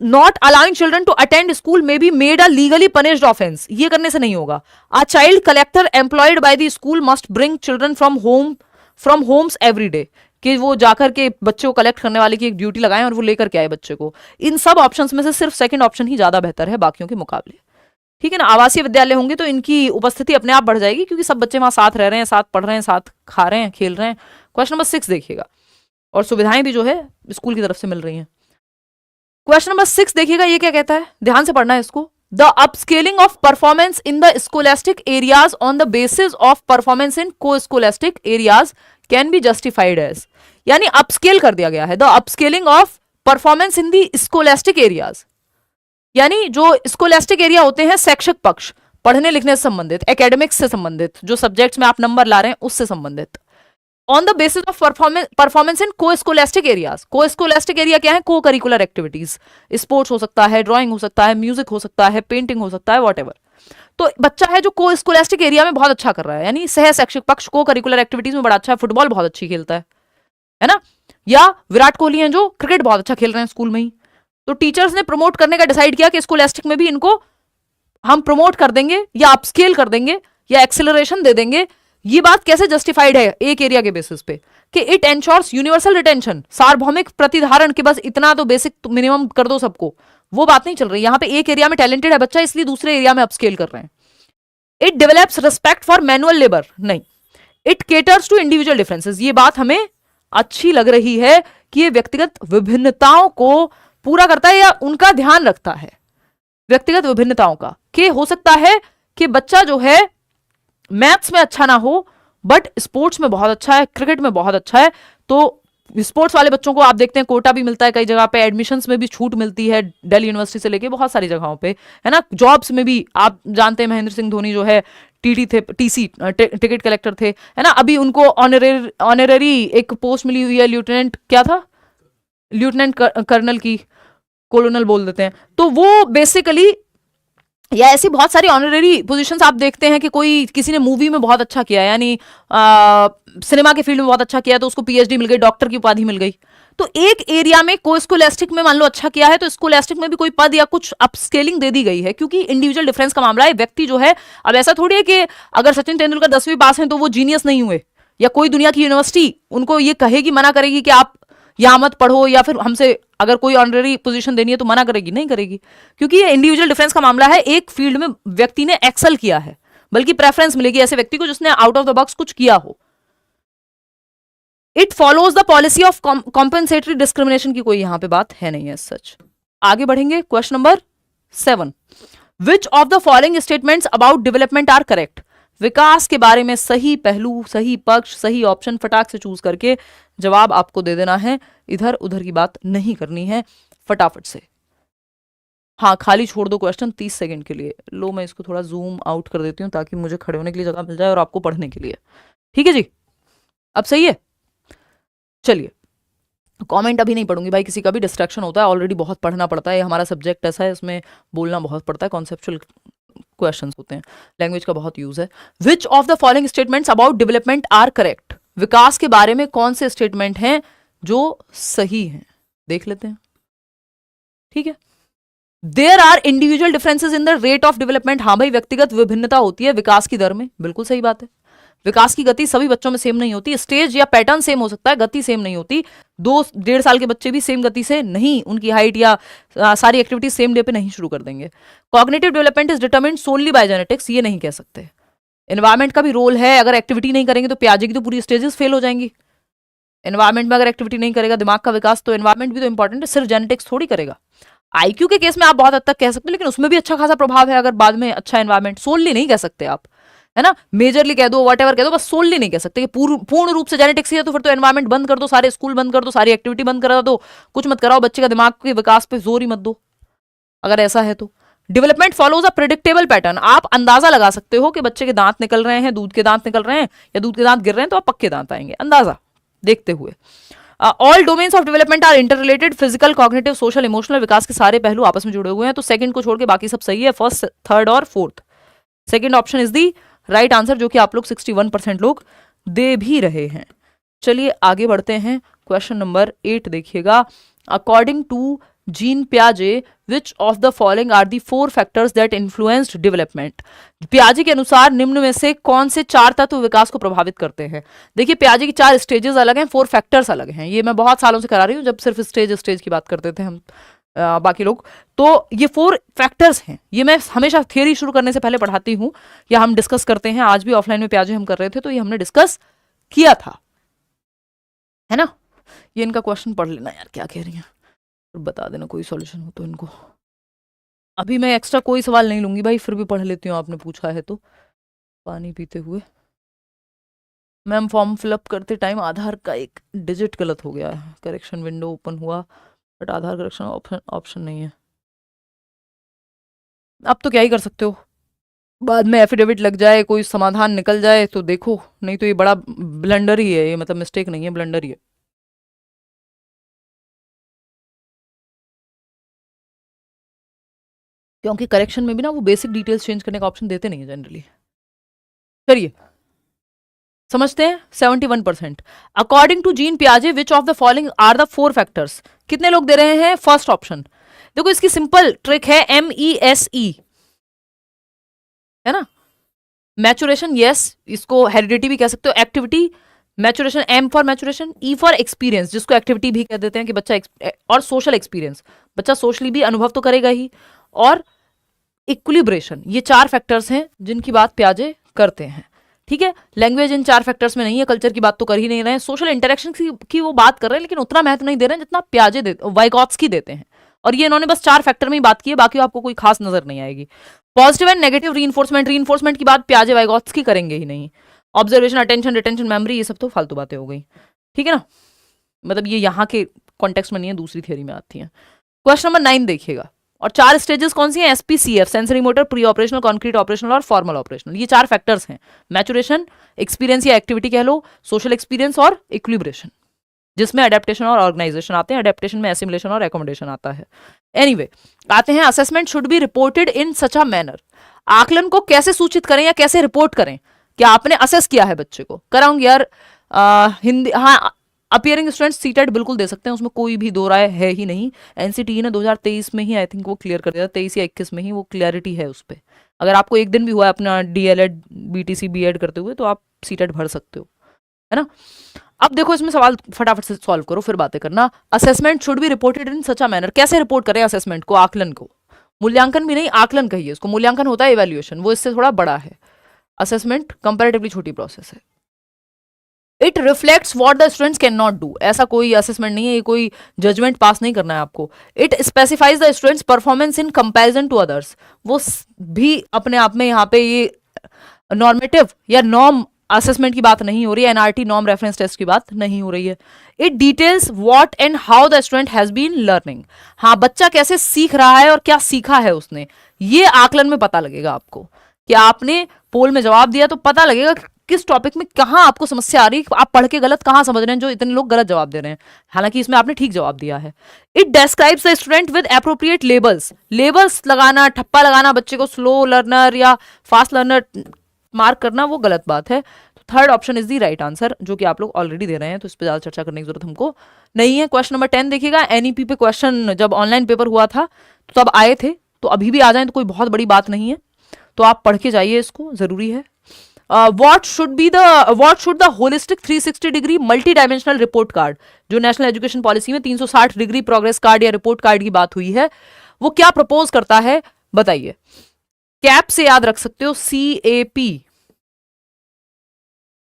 not allowing children to attend school may be made a legally punished offence, ये करने से नहीं होगा। A child collector employed by the school must bring children from homes every day, कि वो जाकर के बच्चे को कलेक्ट करने वाले की एक ड्यूटी लगाएं और वो लेकर के आए बच्चे को। इन सब ऑप्शंस में से सिर्फ सेकंड ऑप्शन ही ज्यादा बेहतर है बाकियों के मुकाबले, ठीक है ना। आवासीय विद्यालय होंगे तो इनकी उपस्थिति अपने आप बढ़ जाएगी, क्योंकि सब बच्चे वहां साथ रह रहे हैं, साथ पढ़ रहे हैं, साथ खा रहे हैं, खेल रहे हैं। क्वेश्चन नंबर 6 देखिएगा, और सुविधाएं भी जो है स्कूल की तरफ से मिल रही हैं। क्वेश्चन नंबर 6 देखिएगा, ये क्या कहता है, ध्यान से पढ़ना है इसको। The upscaling of performance in the scholastic areas on the basis of performance in को scholastic areas can be justified as, यानी अपस्केल कर दिया गया है, the upscaling of performance in the scholastic areas, यानी जो स्कोलास्टिक एरिया होते हैं शैक्षिक पक्ष, पढ़ने लिखने से संबंधित, एकेडमिक्स से संबंधित, जो सब्जेक्ट्स में आप नंबर ला रहे हैं उससे संबंधित, on the basis of performance in को स्कोलास्टिक एरियाज। को स्कोलास्टिक एरिया क्या है, को करिकुलर एक्टिविटीज, स्पोर्ट्स हो सकता है, ड्राइंग हो सकता है, म्यूजिक हो सकता है, पेंटिंग हो सकता है, वॉटेवर। तो बच्चा है जो को स्कोलास्टिक एरिया में बहुत अच्छा कर रहा है, यानी सह शैक्षिक पक्ष को करिकुलर एक्टिविटीज में बड़ा अच्छा है, फुटबॉल बहुत अच्छी खेलता है ना, या विराट कोहली हैं जो क्रिकेट बहुत अच्छा खेल रहे हैं स्कूल में ही, तो टीचर्स ने प्रमोट करने का डिसाइड किया कि स्कोलास्टिक में भी इनको हम प्रमोट कर देंगे या अपस्केल कर देंगे या एक्सेलरेशन दे देंगे। ये बात कैसे जस्टिफाइड है, एक एरिया के बेसिस पे, कि इट एंश्योर्स यूनिवर्सल रिटेंशन, सार्वभौमिक प्रतिधारण, के बस इतना तो बेसिक मिनिमम कर दो सबको, वो बात नहीं चल रही। यहां पे एक एरिया में टैलेंटेड है बच्चा इसलिए दूसरे एरिया में अपस्केल कर रहे हैं। It develops respect for manual labour, नहीं। It caters to individual differences, ये बात हमें अच्छी लग रही है कि ये व्यक्तिगत विभिन्नताओं को पूरा करता है या उनका ध्यान रखता है, व्यक्तिगत विभिन्नताओं का। कि हो सकता है कि बच्चा जो है मैथ्स में अच्छा ना हो बट स्पोर्ट्स में बहुत अच्छा है, क्रिकेट में बहुत अच्छा है, तो स्पोर्ट्स वाले बच्चों को आप देखते हैं कोटा भी मिलता है, कई जगह पे एडमिशंस में भी छूट मिलती है, दिल्ली यूनिवर्सिटी से लेके बहुत सारी जगहों पे, है ना। जॉब्स में भी आप जानते हैं महेंद्र सिंह धोनी जो है टीटी थे, टीसी टिकट कलेक्टर थे, है ना। अभी उनको ऑनरेरी एक पोस्ट मिली हुई है, लेफ्टिनेंट क्या था, लेफ्टिनेंट कर्नल की, कोलोनल बोल देते हैं। तो वो बेसिकली, या ऐसी बहुत सारी ऑनरेरी पोजीशंस आप देखते हैं कि कोई किसी ने मूवी में बहुत अच्छा किया, यानी सिनेमा के फील्ड में बहुत अच्छा किया तो उसको पीएचडी मिल गई, डॉक्टर की उपाधि मिल गई। तो एक एरिया में कोई स्कॉलस्टिक में मान लो अच्छा किया है तो स्कॉलस्टिक में भी कोई पद या कुछ अपस्केलिंग दे दी गई है, क्योंकि इंडिविजुअल डिफरेंस का मामला है। व्यक्ति जो है, अब ऐसा थोड़ी है कि अगर सचिन तेंदुलकर 10वीं पास हैं तो वो जीनियस नहीं हुए, या कोई दुनिया की यूनिवर्सिटी उनको ये कहेगी, मना करेगी कि आप यहां मत पढ़ो, या फिर हमसे अगर कोई ऑनरेरी पोजीशन देनी है तो मना करेगी, नहीं करेगी, क्योंकि ये इंडिविजुअल डिफरेंस का मामला है। एक फील्ड में व्यक्ति ने एक्सेल किया है, बल्कि प्रेफरेंस मिलेगी ऐसे व्यक्ति को जिसने आउट ऑफ द बॉक्स कुछ किया हो। It follows the policy of compensatory discrimination की कोई यहां पे बात है नहीं है सच। आगे बढ़ेंगे, question number 7, which of the following statements about development are correct. विकास के बारे में सही पहलू, सही पक्ष, सही ऑप्शन फटाक से चूज करके जवाब आपको दे देना है, इधर उधर की बात नहीं करनी है, फटाफट से। हाँ, खाली छोड़ दो क्वेश्चन 30 सेकंड के लिए। लो, मैं इसको थोड़ा जूम आउट कर देती हूँ ताकि मुझे खड़े होने के लिए जगह मिल जाए और आपको पढ़ने के लिए। ठीक है जी, अब सही है। चलिए, कमेंट अभी नहीं पढ़ूंगी भाई, किसी का भी डिस्ट्रैक्शन होता है, ऑलरेडी बहुत पढ़ना पड़ता है, हमारा सब्जेक्ट ऐसा है, इसमें बोलना बहुत पड़ता है, कॉन्सेप्चुअल क्वेश्चंस होते हैं, लैंग्वेज का बहुत यूज है। Which of the following statements about development are correct. विकास के बारे में कौन से स्टेटमेंट हैं जो सही हैं, देख लेते हैं। ठीक है, there are individual differences in the rate of development. हाँ भाई, व्यक्तिगत विभिन्नता होती है विकास की दर में, बिल्कुल सही बात है। विकास की गति सभी बच्चों में सेम नहीं होती, स्टेज या पैटर्न सेम हो सकता है, गति सेम नहीं होती। 2-1.5 साल के बच्चे भी सेम गति से नहीं, उनकी हाइट या सारी एक्टिविटी सेम डे पे नहीं शुरू कर देंगे। Cognitive development is determined solely by genetics, ये नहीं कह सकते। एनवायरमेंट का भी रोल है, अगर एक्टिविटी नहीं करेंगे तो प्याजे की तो पूरी स्टेजेस फेल हो जाएंगी। एनवायरमेंट में अगर एक्टिविटी नहीं करेगा दिमाग का विकास, तो एनवायरमेंट भी तो इंपॉर्टेंट है, सिर्फ जेनेटिक्स थोड़ी करेगा। आईक्यू के केस में आप बहुत हद तक कह सकते हैं, लेकिन उसमें भी अच्छा खासा प्रभाव है अगर बाद में अच्छा एनवायरमेंट, सोनली नहीं कह सकते आप, है ना। मेजरली कह दो, व्हाटएवर कह दो, बस सोनली नहीं कह सकते कि पूर्ण रूप से जेनेटिक्स ही है, तो फिर तो एनवायरमेंट बंद कर दो, सारे स्कूल बंद कर दो, सारी एक्टिविटी बंद करा दो, कुछ मत कराओ, बच्चे का दिमाग के विकास पे जोर ही मत दो, अगर ऐसा है तो। Development follows a predictable pattern, आप अंदाजा लगा सकते हो कि बच्चे के दांत निकल रहे हैं, दूध के दांत निकल रहे हैं, या दूध के दांत गिर रहे हैं तो आप पक्के दांत आएंगे, अंदाजा देखते हुए। All domains of development are interrelated, physical, cognitive, social, emotional, विकास के सारे पहलू आपस में जुड़े हुए हैं, तो सेकंड को छोड़ के बाकी सब सही है, फर्स्ट, थर्ड और fourth. Second option is the right answer, जो कि आप लोग 61% लोग दे भी रहे हैं। चलिए आगे बढ़ते हैं, क्वेश्चन नंबर 8 देखिएगा। अकॉर्डिंग टू जीन पियाजे, which of the following are the 4 factors that influenced development. पियाजे के अनुसार निम्न में से कौन से 4 तत्व विकास को प्रभावित करते हैं। देखिए, पियाजे की 4 स्टेजेस अलग हैं, 4 फैक्टर्स अलग हैं। ये मैं बहुत सालों से करा रही हूँ, जब सिर्फ स्टेज की बात करते थे हम बाकी लोग। तो ये 4 फैक्टर्स हैं, ये मैं हमेशा थियरी शुरू करने से पहले पढ़ाती हूँ, या हम डिस्कस करते हैं। आज भी ऑफलाइन में पियाजे हम कर रहे थे तो ये हमने डिस्कस किया था, है ना। ये इनका क्वेश्चन पढ़ लेना यार, क्या कह रही हैं, बता देना कोई सॉल्यूशन हो तो इनको। अभी मैं एक्स्ट्रा कोई सवाल नहीं लूंगी भाई, फिर भी पढ़ लेती हूँ, आपने पूछा है तो। पानी पीते हुए, मैम फॉर्म फिलअप करते टाइम आधार का एक डिजिट गलत हो गया है, करेक्शन विंडो ओपन हुआ बट आधार करेक्शन ऑप्शन नहीं है। अब तो क्या ही कर सकते हो, बाद में एफिडेविट लग जाए, कोई समाधान निकल जाए तो देखो, नहीं तो ये बड़ा ब्लंडर ही है, ये मतलब मिस्टेक नहीं है, ब्लंडर ही है। क्योंकि करेक्शन में भी ना वो बेसिक डिटेल्स चेंज करने का ऑप्शन देते नहीं है जनरली। चलिए समझते हैं। 71%। अकॉर्डिंग टू जीन पियाजे, which of the following are the 4 factors. कितने लोग दे रहे हैं फर्स्ट ऑप्शन। देखो इसकी सिंपल ट्रिक है, MESE, है ना। मैचुरेशन, यस, इसको हेरिडिटी भी कह सकते हो। Activity, maturation, M for maturation, E for experience, जिसको एक्टिविटी भी कह देते हैं कि बच्चा और सोशल एक्सपीरियंस, बच्चा सोशली भी अनुभव तो करेगा ही, और इक्विलिब्रेशन, ये 4 फैक्टर्स हैं जिनकी बात पियाजे करते हैं। ठीक है, लैंग्वेज इन 4 फैक्टर्स में नहीं है, कल्चर की बात तो कर ही नहीं रहे हैं, सोशल इंटरेक्शन की वो बात कर रहे हैं, लेकिन उतना महत्व नहीं दे रहे हैं जितना पियाजे वाइगॉत्स्की देते हैं। और ये इन्होंने बस 4 फैक्टर में ही बात की है, बाकी आपको कोई खास नजर नहीं आएगी। Positive and negative reinforcement, reinforcement की बात पियाजे वाइगॉत्स्की करेंगे ही नहीं। ऑब्जर्वेशन, अटेंशन, रिटेंशन, मेमोरी, ये सब तो फालतू बातें हो गई। ठीक है ना, मतलब ये यहाँ के कॉन्टेक्स्ट में नहीं है, दूसरी थियरी में आती है। क्वेश्चन नंबर 9 देखिएगा, और 4 स्टेजेस कौन सी हैं? SPCF, sensory motor, pre operational, concrete operational और फॉर्मल ऑपरेशनल। ये 4 फैक्टर्स हैं, मैचुरेशन, एक्सपीरियंस या एक्टिविटी कह लो, सोशल एक्सपीरियंस और इक्विलिब्रेशन, जिसमें अडेप्टेशन और ऑर्गेनाइजेशन आते हैं। अडेप्टेशन में एसिमुलेशन और एकोमोडेशन आता है। एनीवे, आते हैं assessment should be reported in such a manner. आकलन को कैसे सूचित करें या कैसे रिपोर्ट करें? क्या आपने असेस किया है बच्चे को? कराऊंगी यार हिंदी, हाँ, अपियरिंग स्टूडेंट्स सीटेट बिल्कुल दे सकते हैं, उसमें कोई भी दो राय है ही नहीं। एनसीटीई ने 2023 में ही आई थिंक वो क्लियर कर दिया, 23 या 21 में ही वो क्लियरिटी है उस पर। अगर आपको एक दिन भी हुआ है अपना डीएलएड, बीटीसी, बीएड करते हुए, तो आप सीटेट भर सकते हो, है ना। अब देखो इसमें सवाल फटाफट से सॉल्व करो, फिर बातें करना। Assessment should be reported in such a manner, कैसे रिपोर्ट करें असेसमेंट को, आकलन को? मूल्यांकन भी नहीं, आकलन कहिए इसको। मूल्यांकन होता है इवैल्यूएशन, वो इससे थोड़ा बड़ा है। असेसमेंट कंपैरेटिवली छोटी प्रोसेस है। It reflects what the students can not do, ऐसा कोई असेसमेंट नहीं है, ये कोई जजमेंट पास नहीं करना है आपको। It specifies the students performance in comparison to others, वो भी अपने आप में यहाँ पे ये नॉर्मेटिव या नॉर्म असेसमेंट की बात नहीं हो रही है, एनआरटी नॉर्म रेफरेंस टेस्ट की बात नहीं हो रही है। It details what and how the student has been learning, हाँ बच्चा कैसे सीख रहा है और क्या सीखा है उसने, ये आकलन में पता लगेगा आपको। कि आपने पोल में जवाब दिया तो पता लगेगा किस टॉपिक में कहाँ आपको समस्या आ रही है, आप पढ़ के गलत कहाँ समझ रहे हैं जो इतने लोग गलत जवाब दे रहे हैं, हालांकि इसमें आपने ठीक जवाब दिया है। It describes the student with appropriate labels, labels लगाना, ठप्पा लगाना बच्चे को स्लो लर्नर या फास्ट लर्नर मार्क करना, वो गलत बात है। तो third option is the right answer, जो कि आप लोग ऑलरेडी दे रहे हैं, तो इस पर ज्यादा चर्चा करने की जरूरत हमको नहीं है। क्वेश्चन नंबर 10 देखिएगा, एनईपी पे क्वेश्चन जब ऑनलाइन पेपर हुआ था तो तब आए थे, तो अभी भी आ जाए तो कोई बहुत बड़ी बात नहीं है, तो आप पढ़ के जाइए, इसको जरूरी है। What should the holistic 360 degree multi dimensional report card, जो नेशनल एजुकेशन पॉलिसी में 360 डिग्री प्रोग्रेस कार्ड या रिपोर्ट कार्ड की बात हुई है, वो क्या प्रपोज करता है बताइए। कैप से याद रख सकते हो, CAP,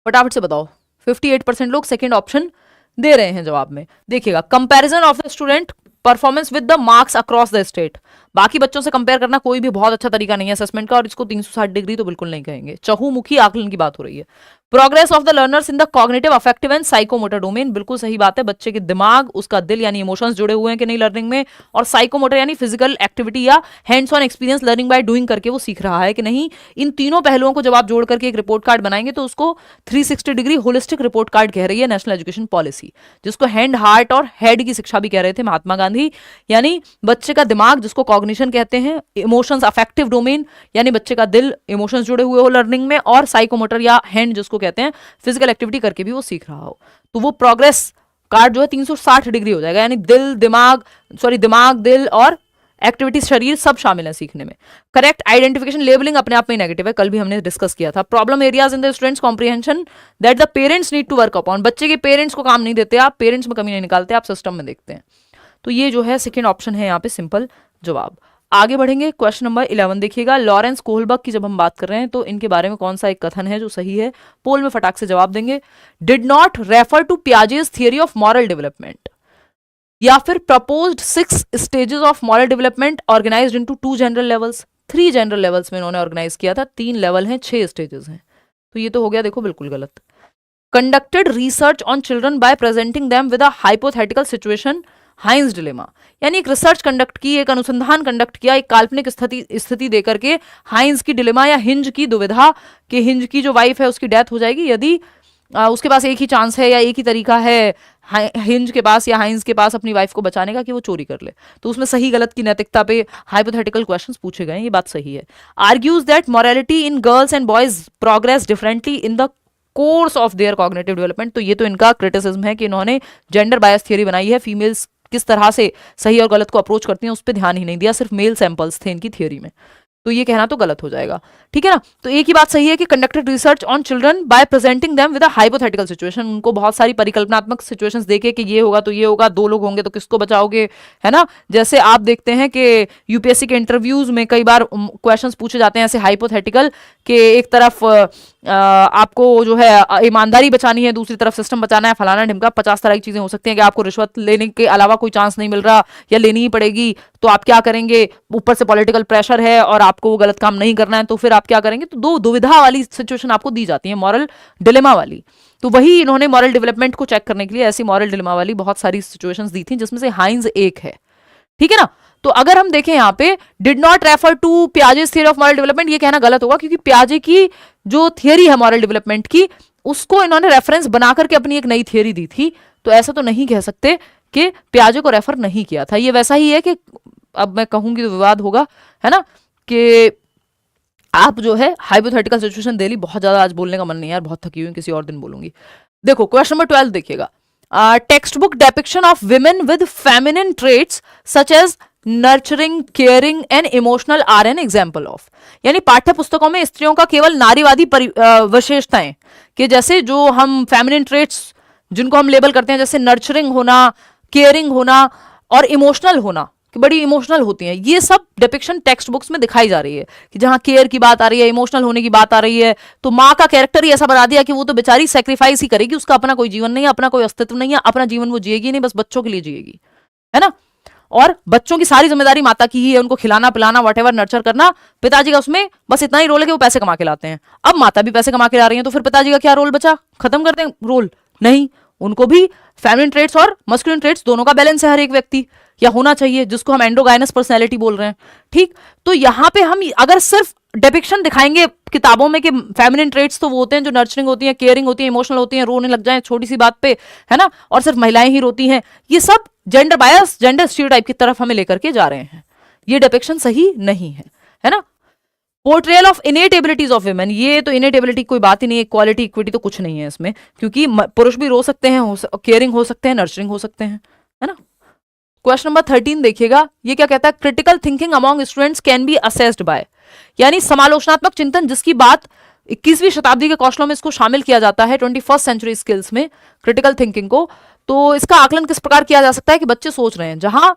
फटाफट से बताओ। 58% लोग सेकेंड ऑप्शन दे रहे हैं जवाब में। देखिएगा, comparison of the student performance with the marks across the state, बाकी बच्चों से कंपेयर करना कोई भी बहुत अच्छा तरीका नहीं है असेसमेंट का, और इसको 360 डिग्री तो बिल्कुल नहीं कहेंगे। चहुमुखी आकलन की बात हो रही है। Progress of the learners in the cognitive, affective and psychomotor domain, बिल्कुल सही बात है, बच्चे के दिमाग, उसका दिल यानी इमोशंस जुड़े हुए हैं कि नहीं लर्निंग में, और साइकोमोटर यानी फिजिकल एक्टिविटी या hands on experience learning by doing करके वो सीख रहा है कि नहीं। इन तीनों पहलुओं को जब आप जोड़ करके एक रिपोर्ट कार्ड बनाएंगे तो उसको 360 डिग्री होलिस्टिक रिपोर्ट कार्ड कह रही है नेशनल एजुकेशन पॉलिसी, जिसको हैंड, हार्ट और हेड की शिक्षा भी कह रहे थे महात्मा गांधी। यानी बच्चे का दिमाग, जिसको कॉग्निशन कहते हैं, इमोशंस, अफेक्टिव डोमेन यानी बच्चे का दिल, इमोशंस जुड़े हुए हो लर्निंग में, और साइकोमोटर या हैंड जिसको कहते हैं फिजिकल एक्टिविटी करके भी वो सीख रहा हो, तो वो प्रोग्रेस कार्ड जो है 360 डिग्री हो जाएगा, यानी दिमाग, दिल और एक्टिविटीज, शरीर सब शामिल है सीखने में। करेक्ट आइडेंटिफिकेशन, लेबलिंग अपने आप में नेगेटिव है, कल भी हमने डिस्कस किया था। Problem areas in the students comprehension that the parents need to work upon, बच्चे के पेरेंट्स को काम नहीं देते आप, पेरेंट्स में कमी नहीं निकालते आप, सिस्टम में देखते हैं। तो ये जो है सेकेंड ऑप्शन है यहाँ पे सिंपल जवाब। आगे बढ़ेंगे, क्वेश्चन नंबर 11 देखिएगा, लॉरेंस कोहलबर्ग की जब हम बात कर रहे हैं तो इनके बारे में कौन सा एक कथन है जो सही है, पोल में फटाक से जवाब देंगे। Did not refer to Piaget's theory of moral development, या फिर proposed 6 stages of moral development organized into 2 general levels, 3 general levels में इन्होंने ऑर्गेनाइज किया था, 3 लेवल हैं, 6 स्टेजेस हैं, तो ये तो हो गया देखो बिल्कुल गलत। Conducted research on children by presenting them with a hypothetical situation, Heinz dilemma, यानी एक रिसर्च कंडक्ट की, एक अनुसंधान कंडक्ट किया, एक काल्पनिक स्थिति देकर के हाइंस की डिलेमा या हिंज की दुविधा, कि हिंज की जो वाइफ है उसकी डेथ हो जाएगी, यदि उसके पास एक ही चांस है या एक ही तरीका है हिंज के पास या हाइंस के पास अपनी वाइफ को बचाने का कि वो चोरी कर ले, तो उसमें सही गलत की नैतिकता पे हाइपोथेटिकल क्वेश्चंस पूछे गए, ये बात सही है। Argues that morality in girls and boys progress differently in the course of their cognitive development, तो ये तो इनका क्रिटिसिज्म है कि इन्होंने जेंडर बायस थियरी बनाई है, फीमेल्स किस तरह से सही और गलत को अप्रोच करती हैं उस पर ध्यान ही नहीं दिया, सिर्फ मेल सैंपल्स थे इनकी थियरी में। तो ये कहना तो गलत हो जाएगा, ठीक है ना। तो एक ही बात सही है कि conducted research on children by presenting them with a hypothetical situation, उनको बहुत सारी परिकल्पनात्मक सिचुएशंस देके कि ये होगा तो ये होगा, 2 लोग होंगे तो किसको बचाओगे, है ना। जैसे आप देखते हैं कि यूपीएससी के इंटरव्यूज में कई बार क्वेश्चंस पूछे जाते हैं ऐसे हाइपोथेटिकल कि एक तरफ आपको जो है ईमानदारी बचानी है, दूसरी तरफ सिस्टम बचाना है, फलाना ढिमका, 50 तरह की चीजें हो सकती हैं कि आपको रिश्वत लेने के अलावा कोई चांस नहीं मिल रहा या लेनी ही पड़ेगी, तो आप क्या करेंगे, ऊपर से पॉलिटिकल प्रेशर है और आपको वो गलत काम नहीं करना है, तो फिर आप क्या करेंगे। तो 2 दुविधा वाली सिचुएशन आपको दी जाती है, मॉरल डिलेमा वाली। तो वही इन्होंने मॉरल डेवलपमेंट को चेक करने के लिए ऐसी मॉरल डिलेमा वाली बहुत सारी सिचुएशंस दी थी, जिसमें से हाइंज एक है, ठीक है ना। तो अगर हम देखें यहाँ पे did not refer to Piaget's theory of moral development, ये कहना गलत होगा, क्योंकि पियाजे की जो थियरी है मॉरल डेवलपमेंट की, उसको इन्होंने रेफरेंस बना करके अपनी एक नई थियरी दी थी। तो ऐसा तो नहीं कह सकते कि पियाजे को रेफर नहीं किया था। ये वैसा ही है कि अब मैं कहूंगी तो विवाद होगा, है ना, कि आप जो है हाइपोथेटिकल सिचुएशन दे ली। बहुत ज्यादा आज बोलने का मन नहीं है यार, बहुत थकी हुई, किसी और दिन बोलूंगी। देखो क्वेश्चन नंबर 12 देखिएगा, text book depiction of women with feminine traits such as nurturing, caring and emotional are an example of, यानी पाठ्य पुस्तकों में स्त्रियों का केवल नारीवादी विशेषताएं, कि जैसे जो हम फेमिनिन ट्रेट्स जिनको हम लेबल करते हैं, जैसे नर्चरिंग होना, केयरिंग होना और इमोशनल होना, कि बड़ी इमोशनल होती हैं, ये सब डिपिक्शन टेक्स्ट बुक्स में दिखाई जा रही है। कि जहां केयर की बात आ रही है, इमोशनल होने की बात आ रही है, तो माँ का कैरेक्टर ही ऐसा बना दिया कि वो तो बेचारी सेक्रीफाइस ही करेगी, उसका अपना कोई जीवन नहीं है, अपना कोई अस्तित्व नहीं है, अपना जीवन वो जिएगी नहीं, बस बच्चों के लिए जिएगी, है ना। और बच्चों की सारी जिम्मेदारी माता की ही है, उनको खिलाना पिलाना व्हाटएवर नर्चर करना। पिताजी का उसमें बस इतना ही रोल है कि वो पैसे कमा के लाते हैं। अब माता भी पैसे कमा के ला रही है, तो फिर पिताजी का क्या रोल बचा, खत्म करते हैं रोल? नहीं, उनको भी फेमिनिन ट्रेट्स और मस्कुलिन ट्रेट्स दोनों का बैलेंस है हर एक व्यक्ति, या होना चाहिए, जिसको हम एंडोगाइनस पर्सनैलिटी बोल रहे हैं, ठीक। तो यहाँ पे हम अगर सिर्फ डिपिक्शन दिखाएंगे किताबों में कि फेमिनिन ट्रेट्स तो वो होते हैं जो नर्चरिंग होती हैं, केयरिंग होती हैं, इमोशनल होती हैं, रोने लग जाएं छोटी सी बात पे, है ना, और सिर्फ महिलाएं ही रोती हैं, ये सब जेंडर बायस, जेंडर स्टीरियोटाइप की तरफ हमें लेकर के जा रहे हैं। ये डिपिक्शन सही नहीं है ना। Portrayal of इनेट abilities of women, ये तो इनेट एबिलिटी कोई बात ही नहीं है, इक्वालिटी इक्विटी तो कुछ नहीं है इसमें, क्योंकि पुरुष भी रो सकते हैं, केयरिंग हो सकते हैं, नर्चरिंग हो सकते हैं, है ना। क्वेश्चन नंबर 13 देखिएगा, ये क्या कहता है, critical thinking among students can be assessed by, यानी समालोचनात्मक चिंतन जिसकी बात 21वीं शताब्दी के कौशलों में इसको शामिल किया जाता है, 21st सेंचुरी स्किल्स में क्रिटिकल थिंकिंग को। तो इसका आकलन किस प्रकार किया जा सकता है कि बच्चे सोच रहे हैं, जहां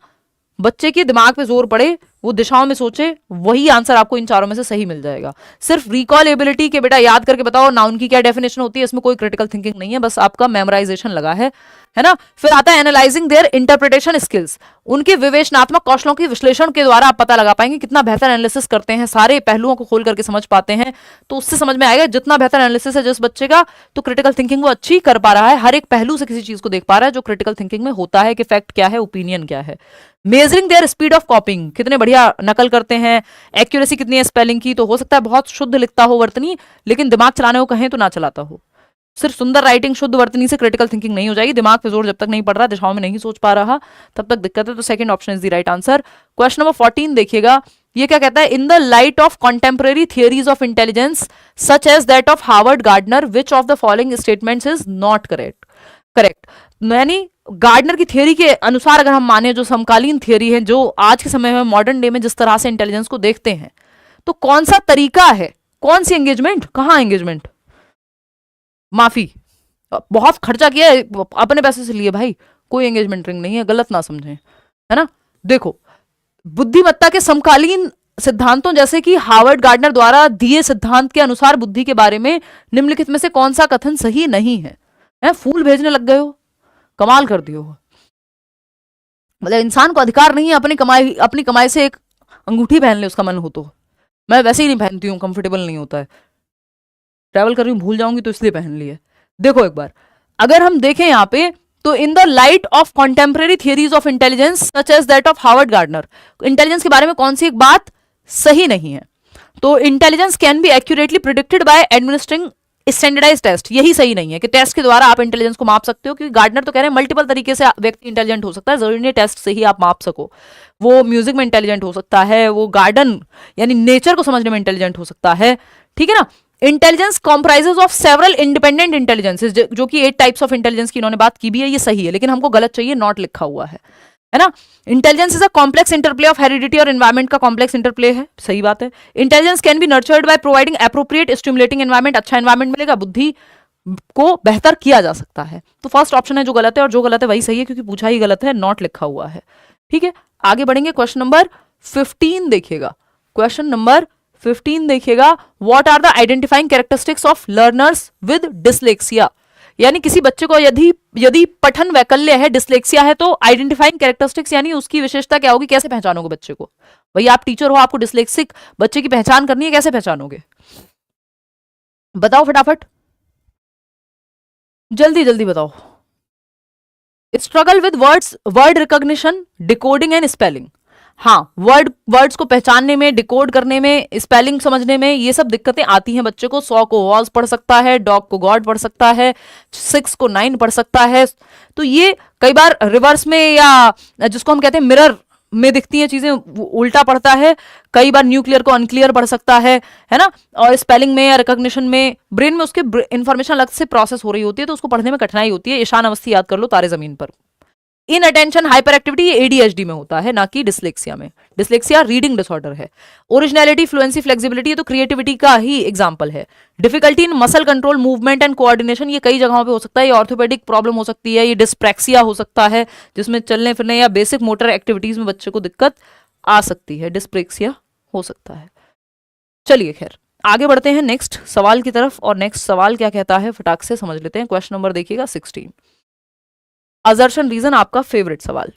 बच्चे के दिमाग पे जोर पड़े, वो दिशाओं में सोचे, वही आंसर आपको इन चारों में से सही मिल जाएगा। सिर्फ रिकॉल एबिलिटी के बेटा याद करके बताओ नाउन की क्या डेफिनेशन होती है, इसमें कोई क्रिटिकल थिंकिंग नहीं है, बस आपका मेमोराइजेशन लगा है ना। फिर आता है एनालाइजिंग देयर इंटरप्रिटेशन स्किल्स, उनके विवेचनात्मक कौशलों की विश्लेषण के द्वारा आप पता लगा पाएंगे कितना बेहतर एनालिसिस करते हैं, सारे पहलुओं को खोल करके समझ पाते हैं। तो उससे समझ में आएगा जितना बेहतर एनालिसिस है जिस बच्चे का, तो क्रिटिकल थिंकिंग वो अच्छी कर पा रहा है, हर एक पहलू से किसी चीज को देख पा रहा है जो क्रिटिकल थिंकिंग में होता है, कि फैक्ट क्या है, ओपिनियन क्या है। मेजरिंग देयर स्पीड ऑफ कॉपिंग, कितने बढ़िया नकल करते हैं, एक्यूरेसी कितनी है स्पेलिंग की, तो हो सकता है बहुत शुद्ध लिखता हो वर्तनी, लेकिन दिमाग चलाने को कहें तो ना चलाता हो। सिर्फ सुंदर राइटिंग शुद्ध वर्तनी से क्रिटिकल थिंकिंग नहीं हो जाएगी, दिमाग पे जोर जब तक नहीं पड़ रहा, दिशाओं में नहीं सोच पा रहा, तब तक दिक्कत है। तो second option is the right answer. Question number 14 देखिएगा, ये क्या कहता है, in the light of contemporary theories of intelligence such as that of Howard Gardner which of the following statements is not correct. यानी गार्डनर की थियरी के अनुसार अगर हम माने, जो समकालीन थियरी है, जो आज के समय में मॉडर्न डे में जिस तरह से इंटेलिजेंस को देखते हैं, तो कौन सा तरीका है, कौन सी एंगेजमेंट, कहां एंगेजमेंट, माफी, बहुत खर्चा किया है, अपने पैसे से लिए भाई, कोई एंगेजमेंट रिंग नहीं है, गलत ना समझें, है ना। देखो बुद्धिमत्ता के समकालीन सिद्धांतों जैसे कि हार्वर्ड गार्डनर द्वारा दिए सिद्धांत के अनुसार बुद्धि के बारे में निम्नलिखित में से कौन सा कथन सही नहीं है? फूल भेजने लग गए हो, कमाल कर दियो। मतलब इंसान को अधिकार नहीं है अपनी कमाई से एक अंगूठी पहन ले, उसका मन हो तो। मैं वैसे ही नहीं पहनती हूँ, कंफर्टेबल नहीं होता है, ट्रैवल कर रही हूँ भूल जाऊंगी तो इसलिए पहन ली है। देखो एक बार अगर हम देखें यहाँ पे, तो in the light of contemporary theories of intelligence such as that of Howard Gardner, intelligence के बारे में कौन सी एक बात सही नहीं है? तो intelligence can be accurately predicted by administering standardize test, यही सही नहीं है कि टेस्ट के द्वारा आप इंटेलिजेंस को माप सकते हो, क्योंकि गार्डनर तो कह रहे हैं मल्टीपल तरीके से व्यक्ति इंटेलिजेंट हो सकता है, जरूरी नहीं टेस्ट से ही आप माप सको। वो म्यूजिक में इंटेलिजेंट हो सकता है, वो गार्डन यानी नेचर को समझने में इंटेलिजेंट हो सकता है, ठीक है ना। Intelligence comprises of several independent intelligences, जो कि 8 टाइप्स ऑफ इंटेलिजेंस की इन्होंने बात की भी है, ये सही है, लेकिन हमको गलत चाहिए, नॉट लिखा हुआ है है ना। Intelligence is a complex interplay of heredity और एनवायरमेंट का कॉम्प्लेक्स इंटरप्ले है, सही बात है। Intelligence can B nurtured by providing appropriate stimulating environment, अच्छा एनवायरमेंट मिलेगा, बुद्धि को बेहतर किया जा सकता है। तो फर्स्ट ऑप्शन है जो गलत है, और जो गलत है वही सही है क्योंकि पूछा ही गलत है, नॉट लिखा हुआ है। ठीक है, आगे बढ़ेंगे। क्वेश्चन नंबर 15 देखिएगा, क्वेश्चन नंबर 15 देखिएगा, what are the identifying characteristics of learners with dyslexia. यानी किसी बच्चे को यदि पठन वैकल्य है, डिसलेक्सिया है, तो आइडेंटिफाइंग कैरेक्टरिस्टिक्स यानी उसकी विशेषता क्या होगी, कैसे पहचानोगे बच्चे को। भाई आप टीचर हो, आपको डिसलेक्सिक बच्चे की पहचान करनी है, कैसे पहचानोगे, बताओ फटाफट, जल्दी जल्दी बताओ। Struggle with word recognition, decoding and spelling. हाँ, वर्ड्स को पहचानने में, डिकोड करने में, स्पेलिंग समझने में, ये सब दिक्कतें आती हैं बच्चे को। 100 को वॉल्स पढ़ सकता है, डॉग को गॉड पढ़ सकता है, 6 को 9 पढ़ सकता है। तो ये कई बार रिवर्स में या जिसको हम कहते हैं मिरर में दिखती हैं चीजें, उल्टा पढ़ता है। कई बार न्यूक्लियर को अनक्लियर पढ़ सकता है ना। और स्पेलिंग में या रिकॉग्निशन में ब्रेन में उसके इंफॉर्मेशन अलग से प्रोसेस हो रही होती है, तो उसको पढ़ने में कठिनाई होती है। ईशान अवस्थी याद कर लो, तारे जमीन पर। इन अटेंशन हाइपर एक्टिविटी, ये एडीएचडी में होता है, ना कि डिसलेक्सिया में। डिसलेक्सिया रीडिंग डिसऑर्डर है। ओरिजिनलिटी, फ्लुएंसी, फ्लेक्सिबिलिटी, ये तो क्रिएटिविटी का ही एग्जांपल है। Difficulty in muscle control, movement and coordination, ये कई जगहों पे हो सकता है। ये ऑर्थोपेडिक प्रॉब्लम हो सकती है, ये डिस्प्रैक्सिया हो सकता है, जिसमें चलने फिरने या बेसिक मोटर एक्टिविटीज में बच्चे को दिक्कत आ सकती है, डिस्प्रैक्सिया हो सकता है। चलिए खैर आगे बढ़ते हैं नेक्स्ट सवाल की तरफ, और नेक्स्ट सवाल क्या कहता है फटाक से समझ लेते हैं। क्वेश्चन नंबर देखिएगा 16, असर्शन रीजन, आपका फेवरेट सवाल।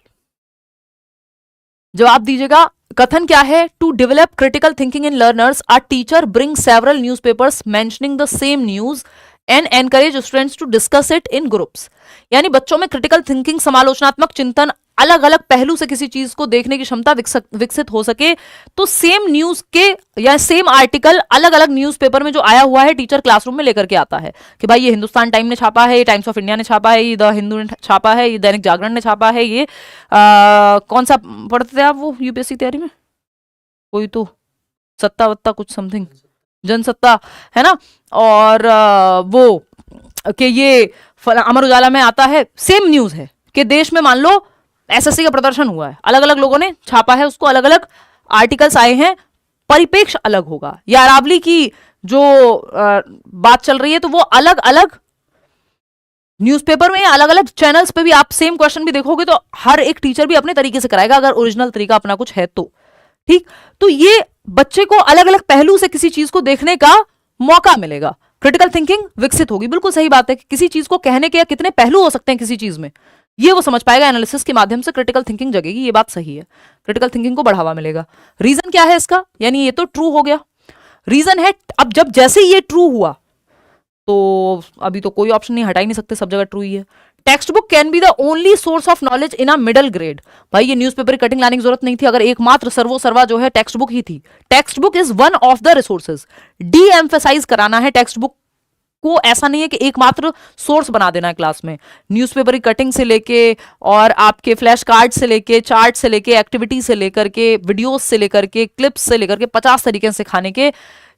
जवाब दीजिएगा। कथन क्या है, to develop critical thinking in learners a teacher bring several newspapers mentioning the same news and encourage students to discuss it in groups. यानी बच्चों में क्रिटिकल थिंकिंग, समालोचनात्मक चिंतन, अलग अलग पहलू से किसी चीज को देखने की क्षमता विकसित हो सके, तो सेम न्यूज के या सेम आर्टिकल अलग अलग न्यूज़पेपर में जो आया हुआ है, टीचर क्लासरूम में लेकर के आता है कि भाई ये हिंदुस्तान टाइम ने छापा है, ये टाइम्स ऑफ इंडिया ने छापा है, ये द हिंदू ने छापा है, ये दैनिक जागरण ने छापा है, ये कौन सा पढ़ते थे आप वो यूपीएससी तैयारी में, कोई तो सत्ता वत्ता कुछ समथिंग, जनसत्ता, है ना। और वो कि ये अमर उजाला में आता है, सेम न्यूज है कि देश में मान लो एसएससी का प्रदर्शन हुआ है, अलग अलग लोगों ने छापा है उसको, अलग अलग आर्टिकल्स आए हैं, परिपेक्ष अलग होगा। या अरावली की जो बात चल रही है, तो वो अलग अलग न्यूज़पेपर में, अलग अलग चैनल्स पे भी आप सेम क्वेश्चन भी देखोगे, तो हर एक टीचर भी अपने तरीके से कराएगा, अगर ओरिजिनल तरीका अपना कुछ है तो। ठीक, तो ये बच्चे को अलग अलग पहलू से किसी चीज को देखने का मौका मिलेगा, क्रिटिकल थिंकिंग विकसित होगी। बिल्कुल सही बात है कि किसी चीज को कहने के कितने पहलू हो सकते हैं किसी चीज में, ये वो समझ पाएगा। एनालिसिस के माध्यम से क्रिटिकल थिंकिंग जगेगी, ये बात सही है, क्रिटिकल थिंकिंग को बढ़ावा मिलेगा। रीजन क्या है इसका, यानी ये तो ट्रू हो गया, रीजन है। अब जब जैसे ये ट्रू हुआ, तो अभी तो कोई ऑप्शन नहीं, हटा ही नहीं सकते, सब जगह ट्रू ही है। Text book can be the only source of knowledge in a middle grade. भाई ये न्यूज़पेपर की कटिंग लाने की जरूरत नहीं थी, अगर एकमात्र सर्वो सर्वा जो है टेक्स्ट बुक ही थी। Text book is one of the resources. D emphasize कराना है टेक्स्ट बुक को, ऐसा नहीं है कि एकमात्र सोर्स बना देना है क्लास में। न्यूज़पेपर की कटिंग से लेके, और आपके फ्लैश कार्ड से लेके, चार्ट से लेके, एक्टिविटी से लेकर के, वीडियोस से लेकर के, क्लिप्स से लेकर के, 50 तरीके से सिखाने के,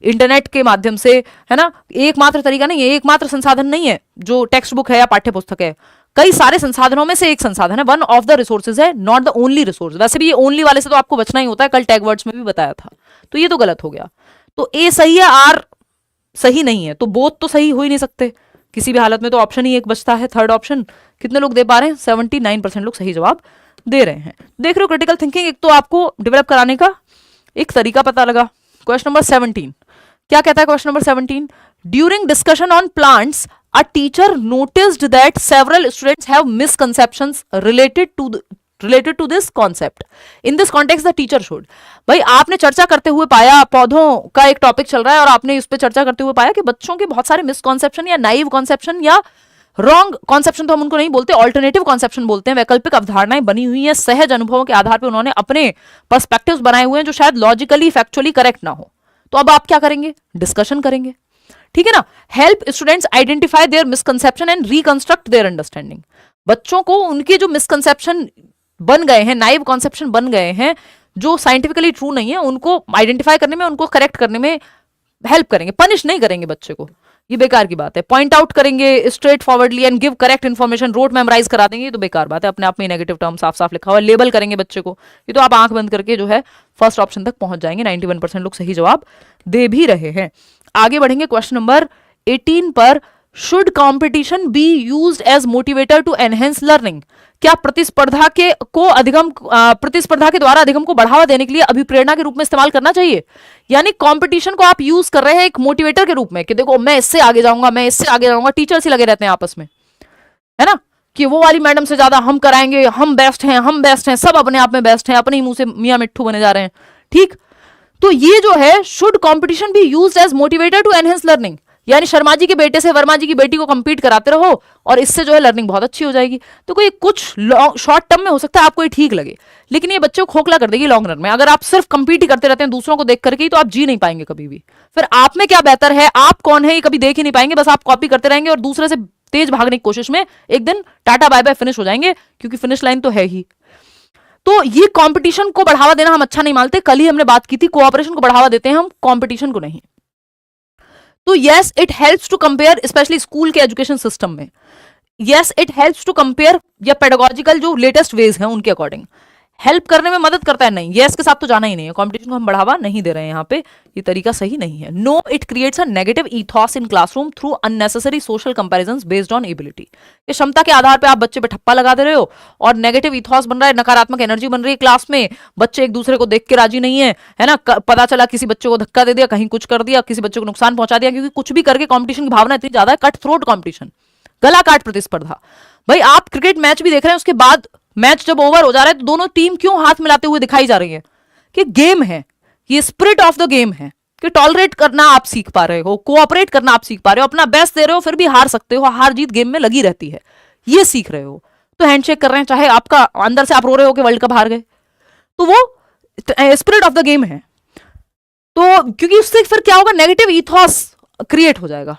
इंटरनेट के माध्यम से, है ना। एकमात्र तरीका नहीं है, एकमात्र संसाधन नहीं है जो टेक्स्ट बुक है या पाठ्य पुस्तक है, कई सारे संसाधनों में से एक संसाधन है, वन ऑफ द रिसोर्सेज है, नॉट द ओनली रिसोर्स। वैसे भी ये ओनली वाले से तो आपको बचना ही होता है, कल टैग वर्ड्स में भी बताया था, तो ये तो गलत हो गया। तो ए सही है, आर सही नहीं है, तो बोथ तो सही हो ही नहीं सकते किसी भी हालत में, तो ऑप्शन ही एक बचता है, थर्ड ऑप्शन। कितने लोग दे पा रहे हैं, 79% लोग सही जवाब दे रहे हैं। देख रहे हो क्रिटिकल थिंकिंग एक तो आपको डेवलप कराने का एक तरीका पता लगा। क्वेश्चन नंबर 17 क्या कहता है, question number 17, during discussion on plants a teacher noticed that several students have misconceptions related to this concept. In this context the teacher should। भाई आपने चर्चा करते हुए पाया, पौधों का एक टॉपिक चल रहा है और आपने इस पे चर्चा करते हुए पाया कि बच्चों के बहुत सारे मिसकॉन्सेप्शन या नाइव कॉन्सेप्शन या रॉन्ग कॉन्सेप्शन, तो हम उनको नहीं बोलते, ऑल्टरनेटिव कॉन्सेप्शन बोलते हैं, वैकल्पिक अवधारणाएं बनी हुई हैं, सहज अनुभवों के आधार पर उन्होंने अपने पर्सपेक्टिव्स बनाए हुए हैं जो शायद लॉजिकली फैक्चुअली करेक्ट ना हो। तो अब आप क्या करेंगे, डिस्कशन करेंगे, ठीक है ना। Help students identify there misconception and reconstruct their understanding. बच्चों को उनके जो मिसकंसेप्शन बन गए हैं, नाइव कॉन्सेप्शन बन गए हैं, जो साइंटिफिकली ट्रू नहीं है, उनको आइडेंटिफाई करने में, उनको करेक्ट करने में हेल्प करेंगे, पनिश नहीं करेंगे बच्चे को। ये बेकार की बात है। पॉइंट आउट करेंगे straight forwardly and give correct information, rote memorise करा देंगे, ये तो बेकार बात है। अपने आप में नेगेटिव टर्म साफ साफ लिखा हुआ, लेबल करेंगे बच्चे को, ये तो आप आंख बंद करके जो है फर्स्ट ऑप्शन तक पहुंच जाएंगे। 91% लोग सही जवाब दे भी रहे हैं। आगे बढ़ेंगे क्वेश्चन नंबर 18 पर। Should competition be used as motivator to enhance learning? क्या प्रतिस्पर्धा के द्वारा अधिगम को बढ़ावा देने के लिए अभिप्रेरणा के रूप में इस्तेमाल करना चाहिए? यानी कंपटीशन को आप यूज कर रहे हैं एक मोटिवेटर के रूप में कि देखो मैं इससे आगे जाऊंगा, मैं इससे आगे जाऊंगा। टीचर्स ही लगे रहते हैं आपस में, है ना, कि वो वाली मैडम से ज्यादा हम कराएंगे, हम बेस्ट हैं, हम बेस्ट हैं, सब अपने आप में बेस्ट हैं, अपने ही मुंह से मियां मिट्ठू बने जा रहे हैं। ठीक, तो ये जो है should competition be used as motivator to enhance learning, यानी शर्मा जी के बेटे से वर्मा जी की बेटी को कंपीट कराते रहो और इससे जो है लर्निंग बहुत अच्छी हो जाएगी। तो कोई कुछ शॉर्ट टर्म में हो सकता है आपको ये ठीक लगे, लेकिन ये बच्चों को खोखला कर देगी लॉन्ग रन में। अगर आप सिर्फ कंपीट ही करते रहते हैं दूसरों को देख करके ही, तो आप जी नहीं पाएंगे कभी भी। फिर आप में क्या बेहतर है, आप कौन है, ये कभी देख ही नहीं पाएंगे। बस आप कॉपी करते रहेंगे और दूसरे से तेज भागने की कोशिश में एक दिन टाटा बाय बाय फिनिश हो जाएंगे, क्योंकि फिनिश लाइन तो है ही। तो ये कंपटीशन को बढ़ावा देना हम अच्छा नहीं मानते। कल ही हमने बात की थी, कोऑपरेशन को बढ़ावा देते हैं हम, कंपटीशन को नहीं। तो yes it helps to compare, specially school के एजुकेशन सिस्टम में, yes it helps to compare या पेडागोजिकल जो लेटेस्ट वेज हैं उनके अकॉर्डिंग हेल्प करने में मदद करता है। नहीं, यस के साथ तो जाना ही नहीं है। कंपटीशन को हम बढ़ावा नहीं दे रहे हैं यहाँ पे, ये तरीका सही नहीं है। No it creates a negative ethos in classroom through unnecessary social comparisons based on ability. ये क्षमता के आधार पे आप बच्चे पे ठप्पा लगा दे रहे हो और नेगेटिव ईथॉस बन रहा है, नकारात्मक एनर्जी बन रही है क्लास में। बच्चे एक दूसरे को देख के राजी नहीं है, है ना। पता चला किसी बच्चे को धक्का दे दिया, कहीं कुछ कर दिया, किसी बच्चे को नुकसान पहुंचा दिया, क्योंकि कुछ भी करके कॉम्पिटिशन की भावना इतनी ज्यादा है। कट थ्रोट कॉम्पिटिशन, गला काट प्रतिस्पर्धा। भाई आप क्रिकेट मैच भी देख रहे हैं, उसके बाद मैच जब ओवर हो जा रहा है तो दोनों टीम क्यों हाथ मिलाते हुए दिखाई जा रही है? कि गेम है, ये स्पिरिट ऑफ द गेम है, कि टॉलरेट करना आप सीख पा रहे हो, कोऑपरेट करना आप सीख पा रहे हो, अपना बेस्ट दे रहे हो, फिर भी हार सकते हो, हार जीत गेम में लगी रहती है, ये सीख रहे हो। तो हैंडशेक कर रहे हैं, चाहे आपका अंदर से आप रो रहे हो कि वर्ल्ड कप हार गए, तो वो स्पिरिट ऑफ द गेम है। तो क्योंकि उससे फिर क्या होगा, नेगेटिव ईथॉस क्रिएट हो जाएगा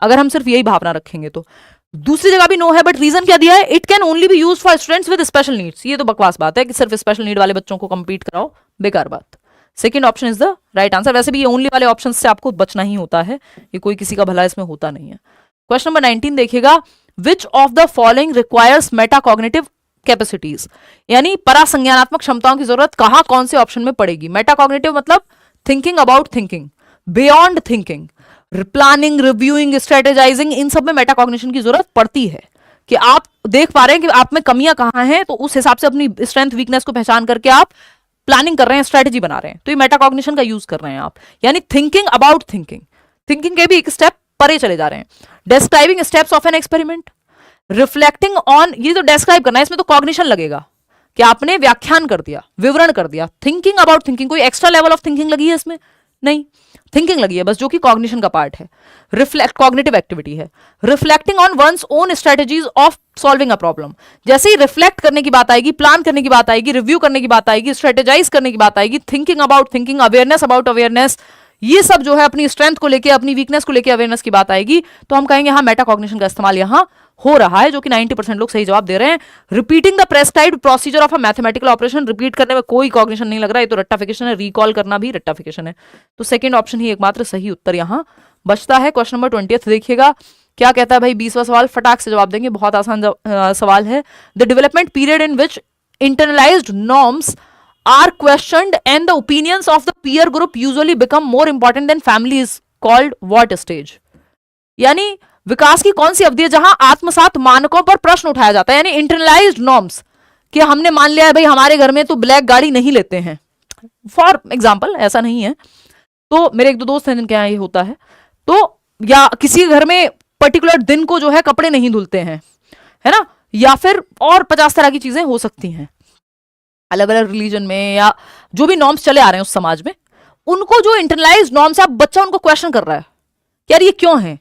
अगर हम सिर्फ यही भावना रखेंगे। तो दूसरी जगह भी नो है, बट रीजन क्या दिया है, it can only be used for students with special needs. ये तो बकवास बात है कि सिर्फ स्पेशल नीड वाले बच्चों को कंपीट कराओ, बेकार बात। Second option is the right answer. वैसे भी ये ओनली वाले ऑप्शन से आपको बचना ही होता है, ये कोई किसी का भला इसमें होता नहीं है। क्वेश्चन नंबर 19 देखिएगा, विच of the following requires metacognitive capacities, यानी परासंज्ञानात्मक क्षमताओं की जरूरत कहां कौन से ऑप्शन में पड़ेगी? मेटाकॉग्निटिव मतलब thinking about thinking, beyond thinking, planning, reviewing, strategising, इन सब में मेटाकॉग्निशन की जरूरत पड़ती है। कि आप देख पा रहे हैं कि आप में कमियां कहां हैं, तो उस हिसाब से अपनी स्ट्रेंथ वीकनेस को पहचान करके आप प्लानिंग कर रहे हैं, स्ट्रेटेजी बना रहे हैं, तो ये मेटाकॉग्निशन का यूज कर रहे हैं आप। यानी थिंकिंग अबाउट थिंकिंग, थिंकिंग के भी एक स्टेप परे चले जा रहे हैं। Describing steps of an experiment, reflecting on, ये तो डिस्क्राइब करना है, इसमें तो कॉग्निशन लगेगा कि आपने व्याख्यान कर दिया, विवरण कर दिया। थिंकिंग अबाउट थिंकिंग, कोई एक्स्ट्रा लेवल ऑफ थिंकिंग लगी है इसमें? नहीं, थिंकिंग लगी है बस, जो कि कॉग्निशन का पार्ट है, रिफ्लेक्ट कॉग्निटिव एक्टिविटी है। Reflecting on one's own strategies of solving a problem, जैसे ही रिफ्लेक्ट करने की बात आएगी, प्लान करने की बात आएगी, रिव्यू करने की बात आएगी, स्ट्रेटेजाइज करने की बात आएगी, thinking about thinking, awareness about awareness, ये सब जो है अपनी स्ट्रेंथ को लेके, अपनी वीकनेस को लेके अवेयरनेस की बात आएगी, तो हम कहेंगे हाँ मेटाकॉग्निशन का इस्तेमाल यहां हो रहा है, जो कि 90% लोग सही जवाब दे रहे हैं। Repeating the prescribed procedure of a mathematical operation, repeat करने में कोई कॉग्निशन नहीं लग रहा है, ये तो रट्टाफिकेशन है। रिकॉल करना भी रट्टाफिकेशन है। तो सेकंड ऑप्शन ही एकमात्र सही उत्तर यहां बचता है। क्वेश्चन नंबर 20 देखिएगा, क्या कहता है भाई? 20वां सवाल फटाक से जवाब देंगे, बहुत आसान सवाल है। The development period in which internalised norms are questioned and the opinions of the peer group usually become more important than family is called what stage? यानी विकास की कौन सी अवधि है जहां आत्मसात मानकों पर प्रश्न उठाया जाता है? यानी इंटरनलाइज्ड नॉर्म्स, कि हमने मान लिया है भाई हमारे घर में तो ब्लैक गाड़ी नहीं लेते हैं, फॉर एग्जाम्पल, ऐसा नहीं है, तो मेरे एक दो दोस्त हैं जिनके यहाँ ये होता है, तो या किसी घर में पर्टिकुलर दिन को जो है कपड़े नहीं धुलते हैं, है ना, या फिर और 50 तरह की चीजें हो सकती हैं अलग अलग रिलीजन में, या जो भी नॉर्म्स चले आ रहे हैं उस समाज में, उनको जो इंटरनलाइज्ड नॉर्म्स है, बच्चा उनको क्वेश्चन कर रहा है कि यार ये क्यों है,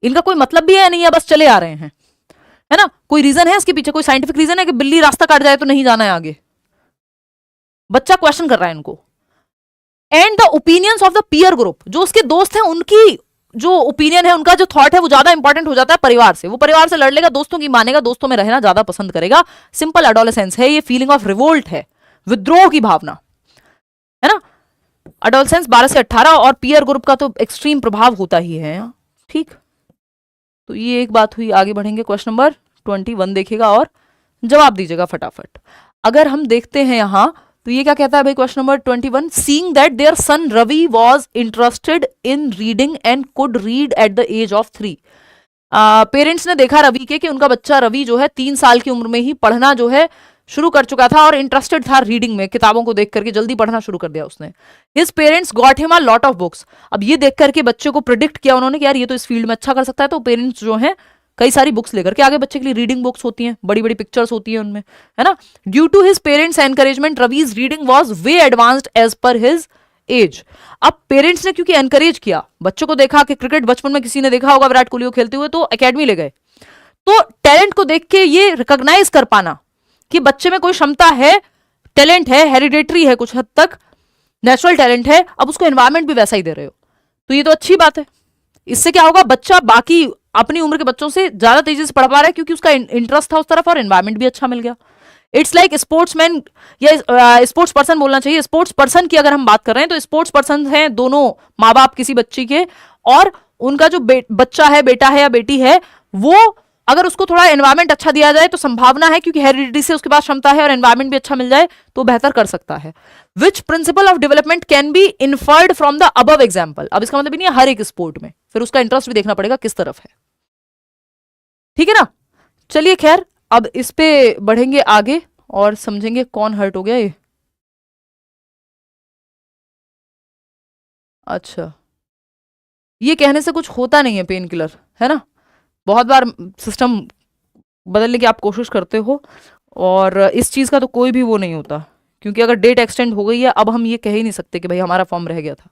इनका कोई मतलब भी है नहीं है, बस चले आ रहे हैं, है ना, कोई रीजन है इसके पीछे, कोई साइंटिफिक रीजन है कि बिल्ली रास्ता काट जाए तो नहीं जाना है आगे? बच्चा क्वेश्चन कर रहा है इनको। And the opinions of the peer group, जो उसके दोस्त हैं उनकी जो ओपिनियन है, उनका जो थॉट है, वो ज्यादा इंपॉर्टेंट हो जाता है परिवार से। वो परिवार से लड़ लेगा, दोस्तों की मानेगा, दोस्तों में रहना ज्यादा पसंद करेगा। सिंपल एडोलेसेंस है ये, फीलिंग ऑफ रिवोल्ट है, विद्रोह की भावना, है ना। एडोलेसेंस 12 से 18 और पीयर ग्रुप का तो एक्सट्रीम प्रभाव होता ही है, ठीक। तो ये एक बात हुई। आगे बढ़ेंगे, क्वेश्चन नंबर 21 देखिएगा और जवाब दीजिएगा फटाफट। अगर हम देखते हैं यहां तो ये क्या कहता है भाई, question number 21, seeing that their son Ravi was interested in reading and could read at the age of 3। Parents ने देखा रवि के कि उनका बच्चा रवि जो है 3 साल की उम्र में ही पढ़ना जो है शुरू कर चुका था और इंटरेस्टेड था रीडिंग में, किताबों को देख करके जल्दी पढ़ना शुरू कर दिया उसने। His parents got him a lot of books. अब ये देख करके बच्चे को प्रिडिक्ट किया उन्होंने कि यार ये तो इस फील्ड में अच्छा कर सकता है, तो पेरेंट्स जो है कई सारी बुक्स लेकर के आगे बच्चे के लिए, रीडिंग बुक्स होती हैं, बड़ी बड़ी पिक्चर्स होती है उनमें, है ना। Due to his parents encouragement Ravi's reading was way advanced as per his age. अब पेरेंट्स ने क्योंकि एनकरेज किया, बच्चों को देखा कि क्रिकेट बचपन में किसी ने देखा होगा विराट कोहली को खेलते हुए, तो एकेडमी ले गए। तो टैलेंट को देख के ये रिकॉग्नाइज कर पाना कि बच्चे में कोई क्षमता है, टैलेंट है, हेरिडेटरी है, कुछ हद तक नेचुरल टैलेंट है, अब उसको एनवायरमेंट भी वैसा ही दे रहे हो, तो ये तो अच्छी बात है। इससे क्या होगा, बच्चा बाकी अपनी उम्र के बच्चों से ज्यादा तेजी से पढ़ पा रहा है क्योंकि उसका इंटरेस्ट था उस तरफ और एनवायरमेंट भी अच्छा मिल गया। इट्स लाइक स्पोर्ट्समैन या स्पोर्ट्स पर्सन बोलना चाहिए। स्पोर्ट्स पर्सन की अगर हम बात कर रहे हैं तो स्पोर्ट्स पर्सन हैं दोनों माँ बाप किसी बच्ची के, और उनका जो बच्चा है, बेटा है या बेटी है, वो अगर उसको थोड़ा एनवायरमेंट अच्छा दिया जाए तो संभावना है, क्योंकि हेरिडिटी से उसके पास क्षमता है और एनवायरमेंट भी अच्छा मिल जाए तो बेहतर कर सकता है। Which principle of development can be inferred from the above example. अब इसका मतलब नहीं है हर एक स्पोर्ट में, फिर उसका इंटरेस्ट भी देखना पड़ेगा किस तरफ है, ठीक है ना। चलिए खैर, अब इस पे बढ़ेंगे आगे और समझेंगे कौन हर्ट हो गया ये। अच्छा, ये कहने से कुछ होता नहीं है पेन किलर, है ना। बहुत बार सिस्टम बदलने की आप कोशिश करते हो और इस चीज का तो कोई भी वो नहीं होता, क्योंकि अगर डेट एक्सटेंड हो गई है अब हम ये कह ही नहीं सकते कि भाई हमारा फॉर्म रह गया था,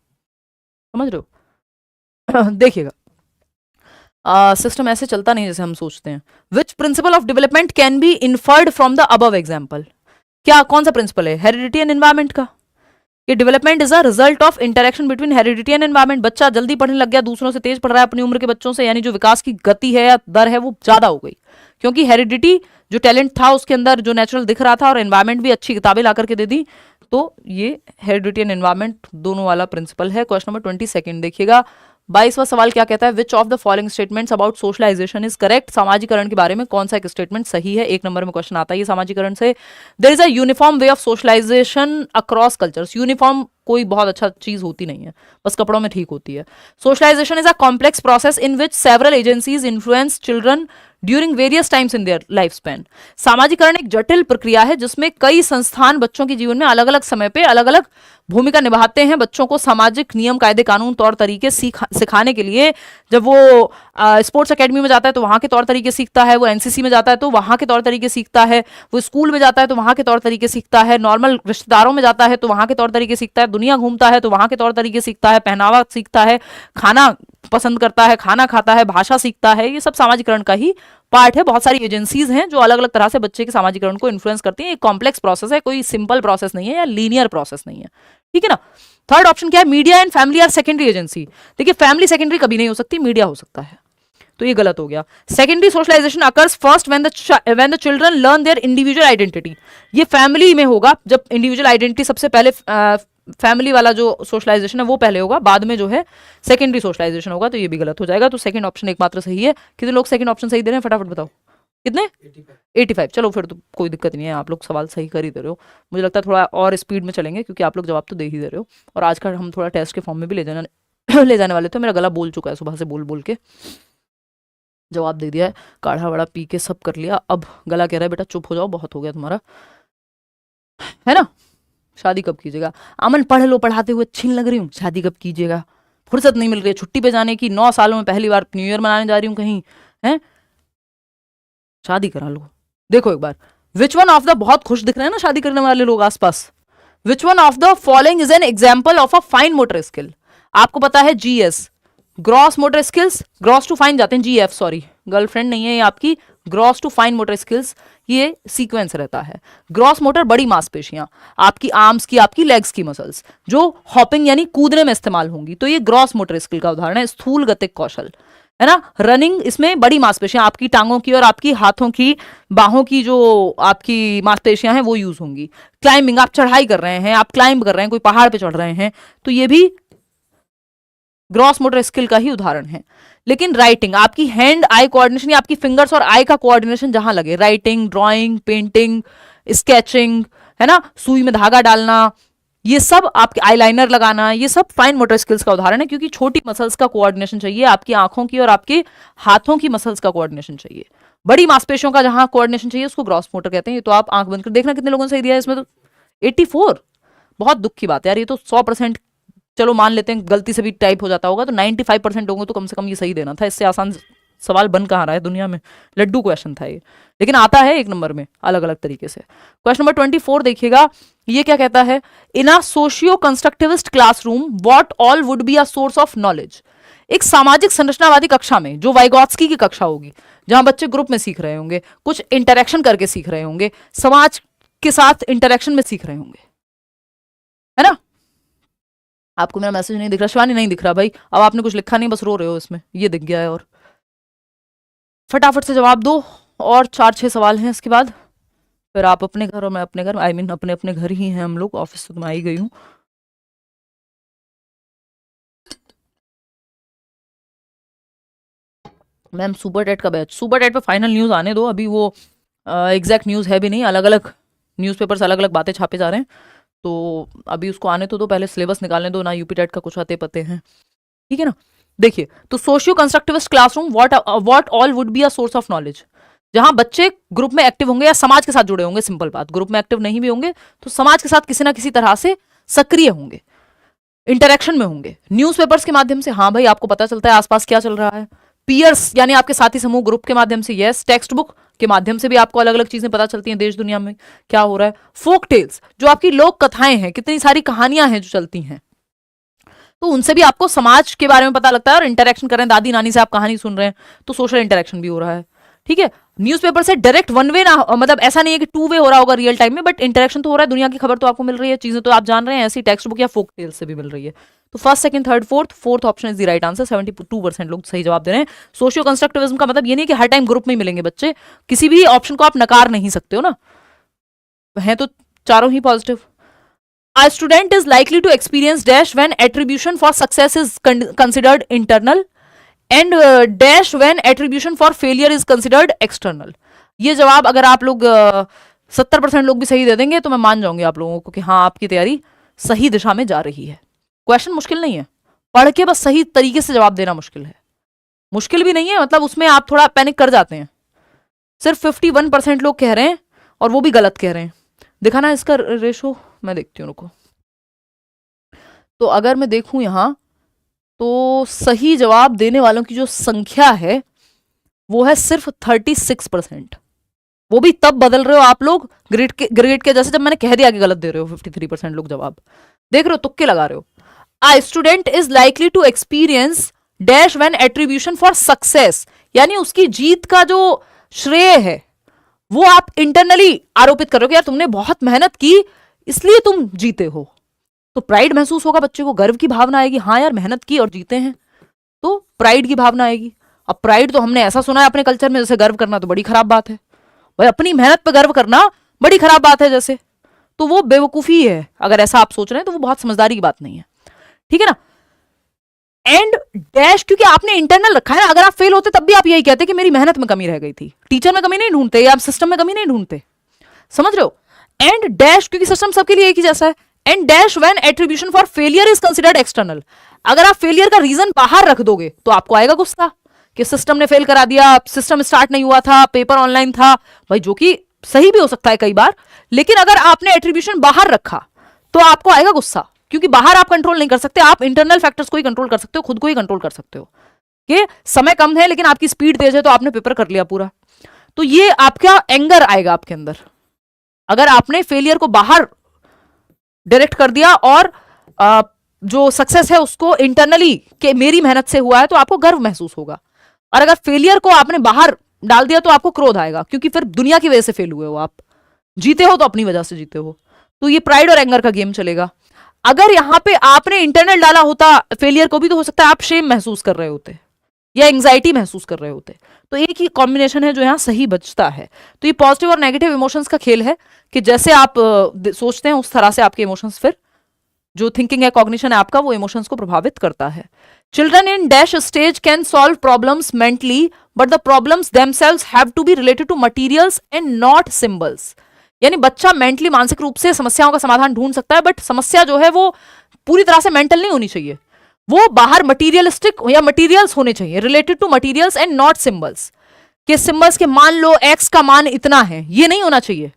समझ रहे हो। देखिएगा, सिस्टम ऐसे चलता नहीं जैसे हम सोचते हैं। Which principle of development can be inferred from the above example. क्या, कौन सा प्रिंसिपल है, हेरिडिटी एंड एनवायरमेंट का। ये development is a result of interaction between heredity and environment. बच्चा जल्दी पढ़ने लग गया, दूसरों से तेज पढ़ रहा है अपनी उम्र के बच्चों से, यानी जो विकास की गति है या दर है वो ज्यादा हो गई, क्योंकि हेरिडिटी जो टैलेंट था उसके अंदर जो नेचुरल दिख रहा था और एनवायरमेंट भी अच्छी किताबें ला करके दे दी, तो ये हेरिडिटी एंड एनवायरमेंट दोनों वाला प्रिंसिपल है। क्वेश्चन नंबर 22 देखिएगा। 22वां सवाल क्या कहता है, which of the following statements about socialisation is correct. सामाजिकरण के बारे में कौन सा एक स्टेटमेंट सही है। 1 नंबर में क्वेश्चन आता है सामाजिकरण से। There is a uniform way of socialisation across cultures. Uniform कोई बहुत अच्छा चीज होती नहीं है, बस कपड़ों में ठीक होती है। Socialisation is a complex process in which several agencies influence children during various times in their life span. सामाजिकरण एक जटिल प्रक्रिया है जिसमें कई संस्थान बच्चों के जीवन में अलग अलग समय पे अलग अलग भूमिका निभाते हैं। बच्चों को सामाजिक नियम, कायदे, कानून, तौर तरीके सिखाने के लिए जब वो स्पोर्ट्स एकेडमी में जाता है तो वहाँ के तौर तरीके सीखता है, वो एनसीसी में जाता है तो वहाँ के तौर तरीके सीखता है, वो स्कूल में जाता है तो वहाँ के तौर तरीके सीखता है, नॉर्मल रिश्तेदारों में जाता है तो वहाँ के तौर तरीके सीखता है, दुनिया घूमता है तो वहाँ के तौर तरीके सीखता है, पहनावा सीखता है, खाना पसंद करता है, खाना खाता है, भाषा सीखता है। ये सब सामाजिकरण का ही पार्ट है। बहुत सारी एजेंसीज हैं जो अलग अलग तरह से बच्चे के सामाजिकरण को इन्फ्लुएंस करती हैं। एक कॉम्प्लेक्स प्रोसेस है, कोई सिंपल प्रोसेस नहीं है या लीनियर प्रोसेस नहीं है, ठीक है ना। थर्ड ऑप्शन क्या है, media and family are secondary agency. देखिए, फैमिली सेकेंडरी कभी नहीं हो सकती, मीडिया हो सकता है, तो ये गलत हो गया। Secondary socialisation occurs first when the children learn their individual identity. ये फैमिली में होगा, जब इंडिविजुअल आइडेंटिटी सबसे पहले फैमिली वाला जो सोशलाइजेशन है वो पहले होगा, बाद में जो है सेकेंडरी सोशलाइजेशन होगा, तो ये भी गलत हो जाएगा। तो सेकंड ऑप्शन एकमात्र सही है। कितने लोग सेकंड ऑप्शन सही दे रहे हैं, फटाफट बताओ कितने। 85। चलो फिर तो कोई दिक्कत नहीं है, आप लोग सवाल सही कर ही दे रहे हो। मुझे लगता है थोड़ा और स्पीड में चलेंगे क्योंकि आप लोग जवाब तो दे ही दे रहे हो, और आज का हम थोड़ा टेस्ट के फॉर्म में भी ले जाने वाले थे। मेरा गला बोल चुका है सुबह से, बोल बोल के जवाब दे दिया है, काढ़ा वाड़ा पी के सब कर लिया। अब गला कह रहा है बेटा चुप हो जाओ, बहुत हो गया तुम्हारा, है ना। शादी कब कीजिएगा। अमन पढ़ लो, पढ़ाते हुए अच्छी लग रही हूँ, शादी कब कीजिएगा। फुर्सत नहीं मिल रही है छुट्टी पे जाने की, 9 सालों में पहली बार न्यू ईयर मनाने जा रही हूँ कहीं, है। शादी करा लो। देखो एक बार, विच वन ऑफ द, बहुत खुश दिख रहे हैं ना शादी करने वाले लोग आसपास। Which one of the following is an example of a fine motor skill. आपको पता है GS, gross motor skills, gross to fine जाते हैं, जीएफ सॉरी, गर्लफ्रेंड नहीं है ये आपकी, gross to fine motor skills ये सीक्वेंस रहता है। ग्रॉस मोटर बड़ी मांसपेशियां, आपकी आर्म्स की, आपकी लेग्स की मसल्स जो हॉपिंग यानी कूदने में इस्तेमाल होंगी, तो ये ग्रॉस मोटर स्किल का उदाहरण है। स्थूल गतिक कौशल, है ना। रनिंग, इसमें बड़ी मांसपेशियां आपकी टांगों की और आपकी हाथों की, बाहों की जो आपकी मांसपेशियां हैं वो यूज होंगी। क्लाइंबिंग, आप चढ़ाई कर रहे हैं, आप क्लाइंब कर रहे हैं, कोई पहाड़ पे चढ़ रहे हैं, तो ये भी ग्रॉस मोटर स्किल का ही उदाहरण है। लेकिन राइटिंग, आपकी हैंड आई कोऑर्डिनेशन या आपकी फिंगर्स और आई का कोऑर्डिनेशन जहां लगे, राइटिंग, ड्राइंग, पेंटिंग, स्केचिंग, है ना, सुई में धागा डालना, ये सब, आपके आईलाइनर लगाना, ये सब फाइन मोटर स्किल्स का उदाहरण है, क्योंकि छोटी मसल्स का कोऑर्डिनेशन चाहिए, आपकी आंखों की और आपके हाथों की मसल्स का कोऑर्डिनेशन चाहिए। बड़ी मांसपेशियों का जहां कोऑर्डिनेशन चाहिए उसको ग्रॉस मोटर कहते हैं। ये तो आप आंख बंद कर देखना कितने लोगों ने सही दिया है इसमें, तो 84। बहुत दुख की बात है यार, ये तो 100%, चलो मान लेते हैं गलती से भी टाइप हो जाता होगा, तो 95% लोगों तो कम से कम ये सही देना था। इससे आसान सवाल बन कहाँ रहा है दुनिया में, लड्डू क्वेश्चन था ये, लेकिन आता है एक नंबर में अलग अलग तरीके से। क्वेश्चन नंबर 24 देखिएगा, ये क्या कहता है, in a socio constructivist classroom what all would be a source of knowledge. एक सामाजिक संरचनावादी कक्षा में, जो वाइगॉत्स्की की कक्षा होगी, जहां बच्चे ग्रुप में सीख रहे होंगे, कुछ इंटरेक्शन करके सीख रहे होंगे, समाज के साथ इंटरेक्शन में सीख रहे होंगे, है ना। आपको मेरा मैसेज नहीं दिख रहा, शिवानी नहीं दिख रहा भाई, अब आपने कुछ लिखा नहीं, बस रो रहे हो इसमें, ये दिख गया है। और फटाफट से जवाब दो, और 4-6 सवाल हैं इसके बाद, फिर आप अपने घर और मैं अपने घर, आई मीन अपने अपने घर ही हैं हम लोग, ऑफिस से तो मैं आई गई हूँ। मैम सुपर टेट का बैच, सुपर टेट पे फाइनल न्यूज़ आने दो, अभी वो एग्जैक्ट न्यूज़ है भी नहीं, अलग अलग न्यूज़पेपर्स अलग अलग बातें छापे जा रहे हैं, तो अभी उसको आने तो दो, पहले सिलेबस निकालने दो ना, यूपी टेट का कुछ आते पते हैं, ठीक है ना। देखिए, तो socio constructivist classroom what all would be a source of knowledge, जहां बच्चे ग्रुप में एक्टिव होंगे या समाज के साथ जुड़े होंगे, सिंपल बात, ग्रुप में एक्टिव नहीं भी होंगे तो समाज के साथ किसी ना किसी तरह से सक्रिय होंगे, इंटरेक्शन में होंगे, न्यूज़पेपर्स के माध्यम से, हाँ भाई आपको पता चलता है आसपास क्या चल रहा है, पीयर्स यानी आपके साथी समूह ग्रुप के माध्यम से, यस, टेक्स्ट बुक के माध्यम से भी आपको अलग अलग चीजें पता चलती हैं देश दुनिया में क्या हो रहा है, फोक टेल्स जो आपकी लोक कथाएं हैं, कितनी सारी कहानियां हैं जो चलती हैं, तो उनसे भी आपको समाज के बारे में पता लगता है, और इंटरेक्शन कर रहे हैं, दादी नानी से आप कहानी सुन रहे हैं, तो सोशल इंटरेक्शन भी हो रहा है, ठीक है। न्यूज़पेपर से डायरेक्ट वन वे ना, मतलब ऐसा नहीं है कि 2 वे हो रहा होगा रियल टाइम में, बट इंटरेक्शन तो हो रहा है, दुनिया की खबर तो आपको मिल रही है, चीजें तो आप जान रहे हैं, ऐसी टेक्स्ट बुक या फोक टेल से भी मिल रही है। तो first, second, third, fourth option is the right answer, 72% लोग सही जवाब दे रहे हैं। सोशियो कंस्ट्रक्टिविज्म का मतलब ये नहीं कि हर टाइम ग्रुप में मिलेंगे बच्चे, किसी भी ऑप्शन को आप नकार नहीं सकते हो ना, है तो चारों ही positive. A student is likely to experience dash when attribution for success is considered internal and dash when attribution for failure is considered external। ये जवाब अगर आप लोग 70% लोग भी सही दे देंगे तो मैं मान जाऊंगी आप लोगों को कि हाँ आपकी तैयारी सही दिशा में जा रही है। क्वेश्चन मुश्किल नहीं है, पढ़ के बस सही तरीके से जवाब देना मुश्किल है, मुश्किल भी नहीं है, मतलब उसमें आप थोड़ा पैनिक कर जाते हैं। सिर्फ 51% लोग कह रहे हैं और वो भी गलत कह रहे हैं। दिखाना इसका रेशो, मैं देखती हूँ, रुको। तो अगर मैं देखूं यहां, तो सही जवाब देने वालों की जो संख्या है वो है सिर्फ 36%। वो भी तब बदल रहे हो आप लोग ग्रेड के जैसे जब मैंने कह दिया कि गलत दे रहे हो। 53% लोग जवाब देख रहे हो, तुक्के लगा रहे हो। A student is likely to experience dash when attribution for success, यानी उसकी जीत का जो श्रेय है वो आप इंटरनली आरोपित कर रहे हो कि यार तुमने बहुत मेहनत की इसलिए तुम जीते हो, तो प्राइड महसूस होगा, बच्चे को गर्व की भावना आएगी, हाँ यार मेहनत की और जीते हैं, तो प्राइड की भावना आएगी। अब प्राइड तो हमने ऐसा सुना है अपने कल्चर में जैसे गर्व करना तो बड़ी खराब बात है, भाई अपनी मेहनत पर गर्व करना बड़ी खराब बात है जैसे, तो वो बेवकूफी है। अगर ऐसा आप सोच रहे हैं तो वो बहुत समझदारी की बात नहीं है, ठीक है ना। एंड डैश क्योंकि आपने इंटरनल रखा है ना, अगर आप फेल होते तब भी आप यही कहते कि मेरी मेहनत में कमी रह गई थी, टीचर में कमी नहीं ढूंढते या आप सिस्टम में कमी नहीं ढूंढते, समझ रहे हो। एंड डैश क्योंकि सिस्टम सबके लिए एक ही जैसा है। And dash when attribution for failure is considered external, अगर आप फेलियर का रीजन बाहर रख दोगे तो आपको आएगा गुस्सा कि सिस्टम ने फेल करा दिया, सिस्टम स्टार्ट नहीं हुआ था, पेपर ऑनलाइन था, भाई जो कि सही भी हो सकता है कई बार, लेकिन अगर आपने एट्रीब्यूशन बाहर रखा तो आपको आएगा गुस्सा, क्योंकि बाहर आप कंट्रोल नहीं कर सकते, आप इंटरनल फैक्टर्स को ही कंट्रोल कर सकते हो, खुद को ही कंट्रोल कर सकते हो कि समय कम है लेकिन आपकी स्पीड तेज है तो आपने पेपर कर लिया पूरा, तो ये आपका एंगर आएगा आपके अंदर। अगर आपने फेलियर को बाहर डायरेक्ट कर दिया और जो सक्सेस है उसको इंटरनली कि मेरी मेहनत से हुआ है तो आपको गर्व महसूस होगा, और अगर फेलियर को आपने बाहर डाल दिया तो आपको क्रोध आएगा, क्योंकि फिर दुनिया की वजह से फेल हुए हो, आप जीते हो तो अपनी वजह से जीते हो, तो ये प्राइड और एंगर का गेम चलेगा। अगर यहां पे आपने इंटरनल डाला होता फेलियर को भी तो हो सकता है आप शेम महसूस कर रहे होते या एंग्जाइटी महसूस कर रहे होते, तो एक ही कॉम्बिनेशन है जो यहाँ सही बचता है। तो ये पॉजिटिव और नेगेटिव इमोशंस का खेल है कि जैसे आप सोचते हैं उस तरह से आपके इमोशंस, फिर जो थिंकिंग है, कॉग्निशन है आपका, वो इमोशंस को प्रभावित करता है। Children in dash stage can solve problems mentally but the problems themselves have to be related to materials and not symbols. यानी बच्चा मेंटली मानसिक रूप से समस्याओं का समाधान ढूंढ सकता है, बट समस्या जो है वो पूरी तरह से मेंटल नहीं होनी चाहिए, वो बाहर मटीरियलिस्टिक या मटीरियल्स होने चाहिए, related to materials and not symbols. कि सिंबल्स के मान लो एक्स का मान इतना है, ये नहीं होना चाहिए।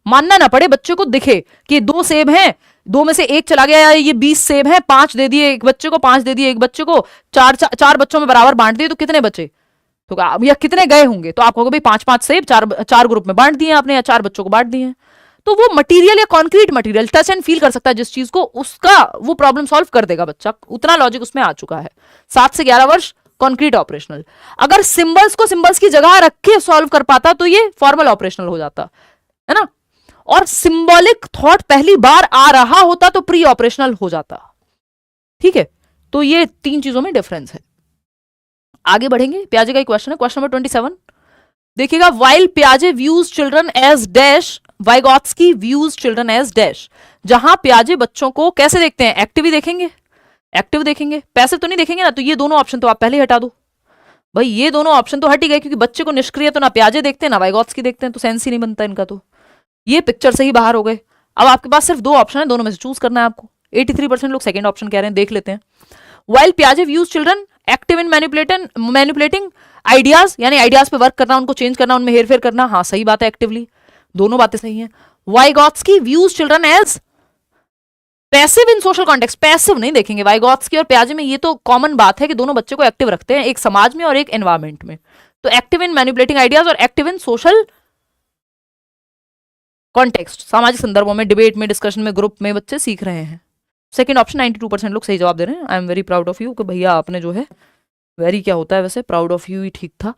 मानना ना पड़े, बच्चे को दिखे कि 2 सेब हैं, 2 में से 1 चला गया, ये 20 सेब हैं, 5 दे दिए एक बच्चे को, 5 दे दिए एक बच्चे को, 4 बच्चों में बराबर बांट दिए तो कितने बचे, तो या कितने गए होंगे, तो आप कहोगे भाई 5-5 सेब 4 ग्रुप में बांट दिए आपने, या 4 बच्चों को बांट दिए। तो वो मटेरियल या concrete material touch and feel कर सकता है जिस चीज को, उसका वो प्रॉब्लम सॉल्व कर देगा बच्चा, उतना लॉजिक उसमें आ चुका है। 7 से 11 वर्ष कॉन्क्रीट ऑपरेशनल। अगर सिंबल्स को सिंबल्स की जगह रख के सॉल्व कर पाता तो ये फॉर्मल ऑपरेशनल हो जाता है ना, और सिंबॉलिक थॉट पहली बार आ रहा होता तो प्री ऑपरेशनल हो जाता। ठीक है, तो ये 3 चीजों में डिफरेंस है। आगे बढ़ेंगे, पियाजे का क्वेश्चन है, क्वेश्चन नंबर 27 देखिएगा। वाइल पियाजे views children as dash, Vygotsky views children as dash. जहां पियाजे बच्चों को कैसे देखते हैं, एक्टिव ही देखेंगे, एक्टिव देखेंगे, पैसिव तो नहीं देखेंगे ना, तो ये दोनों ऑप्शन तो आप पहले ही हटा दो भाई, ये दोनों ऑप्शन तो हट ही गए, क्योंकि बच्चे को निष्क्रिय तो ना पियाजे देखते हैं ना वाइगॉत्स्की देखते हैं, तो सेंस ही नहीं बनता इनका, तो ये पिक्चर से ही बाहर हो गए। अब आपके पास सिर्फ 2 ऑप्शन है, दोनों में से चूज करना है आपको। 83% लोग सेकंड ऑप्शन कह रहे हैं, देख लेते हैं। वाइल पियाजे views children active in manipulating ideas, यानी आइडियाज पे वर्क करना, उनको चेंज करना, उनमें हेरफेर करना, हाँ सही बात है, एक्टिवली, दोनों बातें सही हैं। वाइगॉत्स्की व्यूज चिल्ड्रन एज पैसिव इन सोशल कॉन्टेक्स्ट, पैसिव नहीं देखेंगे वाइगॉत्स्की और पियाजे में, ये तो कॉमन बात है कि दोनों बच्चे को एक्टिव रखते हैं, एक समाज में और एक एनवायरमेंट में। तो एक्टिव इन मैनिपुलेटिंग आइडियाज और एक्टिव इन सोशल कॉन्टेक्स्ट, सामाजिक संदर्भों में, डिबेट में, डिस्कशन में, ग्रुप में बच्चे सीख रहे हैं। सेकंड ऑप्शन 92% लोग सही जवाब दे रहे हैं। I am very proud of you कि भैया आपने जो है, वेरी क्या होता है वैसे, प्राउड ऑफ यू ही ठीक था,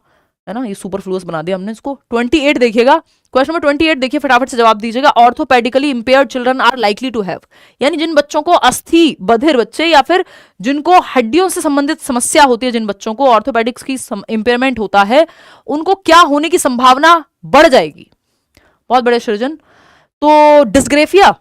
है ना, ये सुपरफ्लुअस बना दिया हमने इसको। 28 देखिएगा, क्वेश्चन नंबर 28 देखिए, फटाफट से जवाब दीजिएगा। Orthopaedically impaired children are likely to have, यानी जिन बच्चों को अस्थि बधिर बच्चे या फिर जिनको हड्डियों से संबंधित समस्या होती है, जिन बच्चों को ऑर्थोपेडिक्स की इंपेयरमेंट होता है, उनको क्या होने की संभावना बढ़ जाएगी। बहुत बड़े सृजन, तो डिस्ग्रेफिया,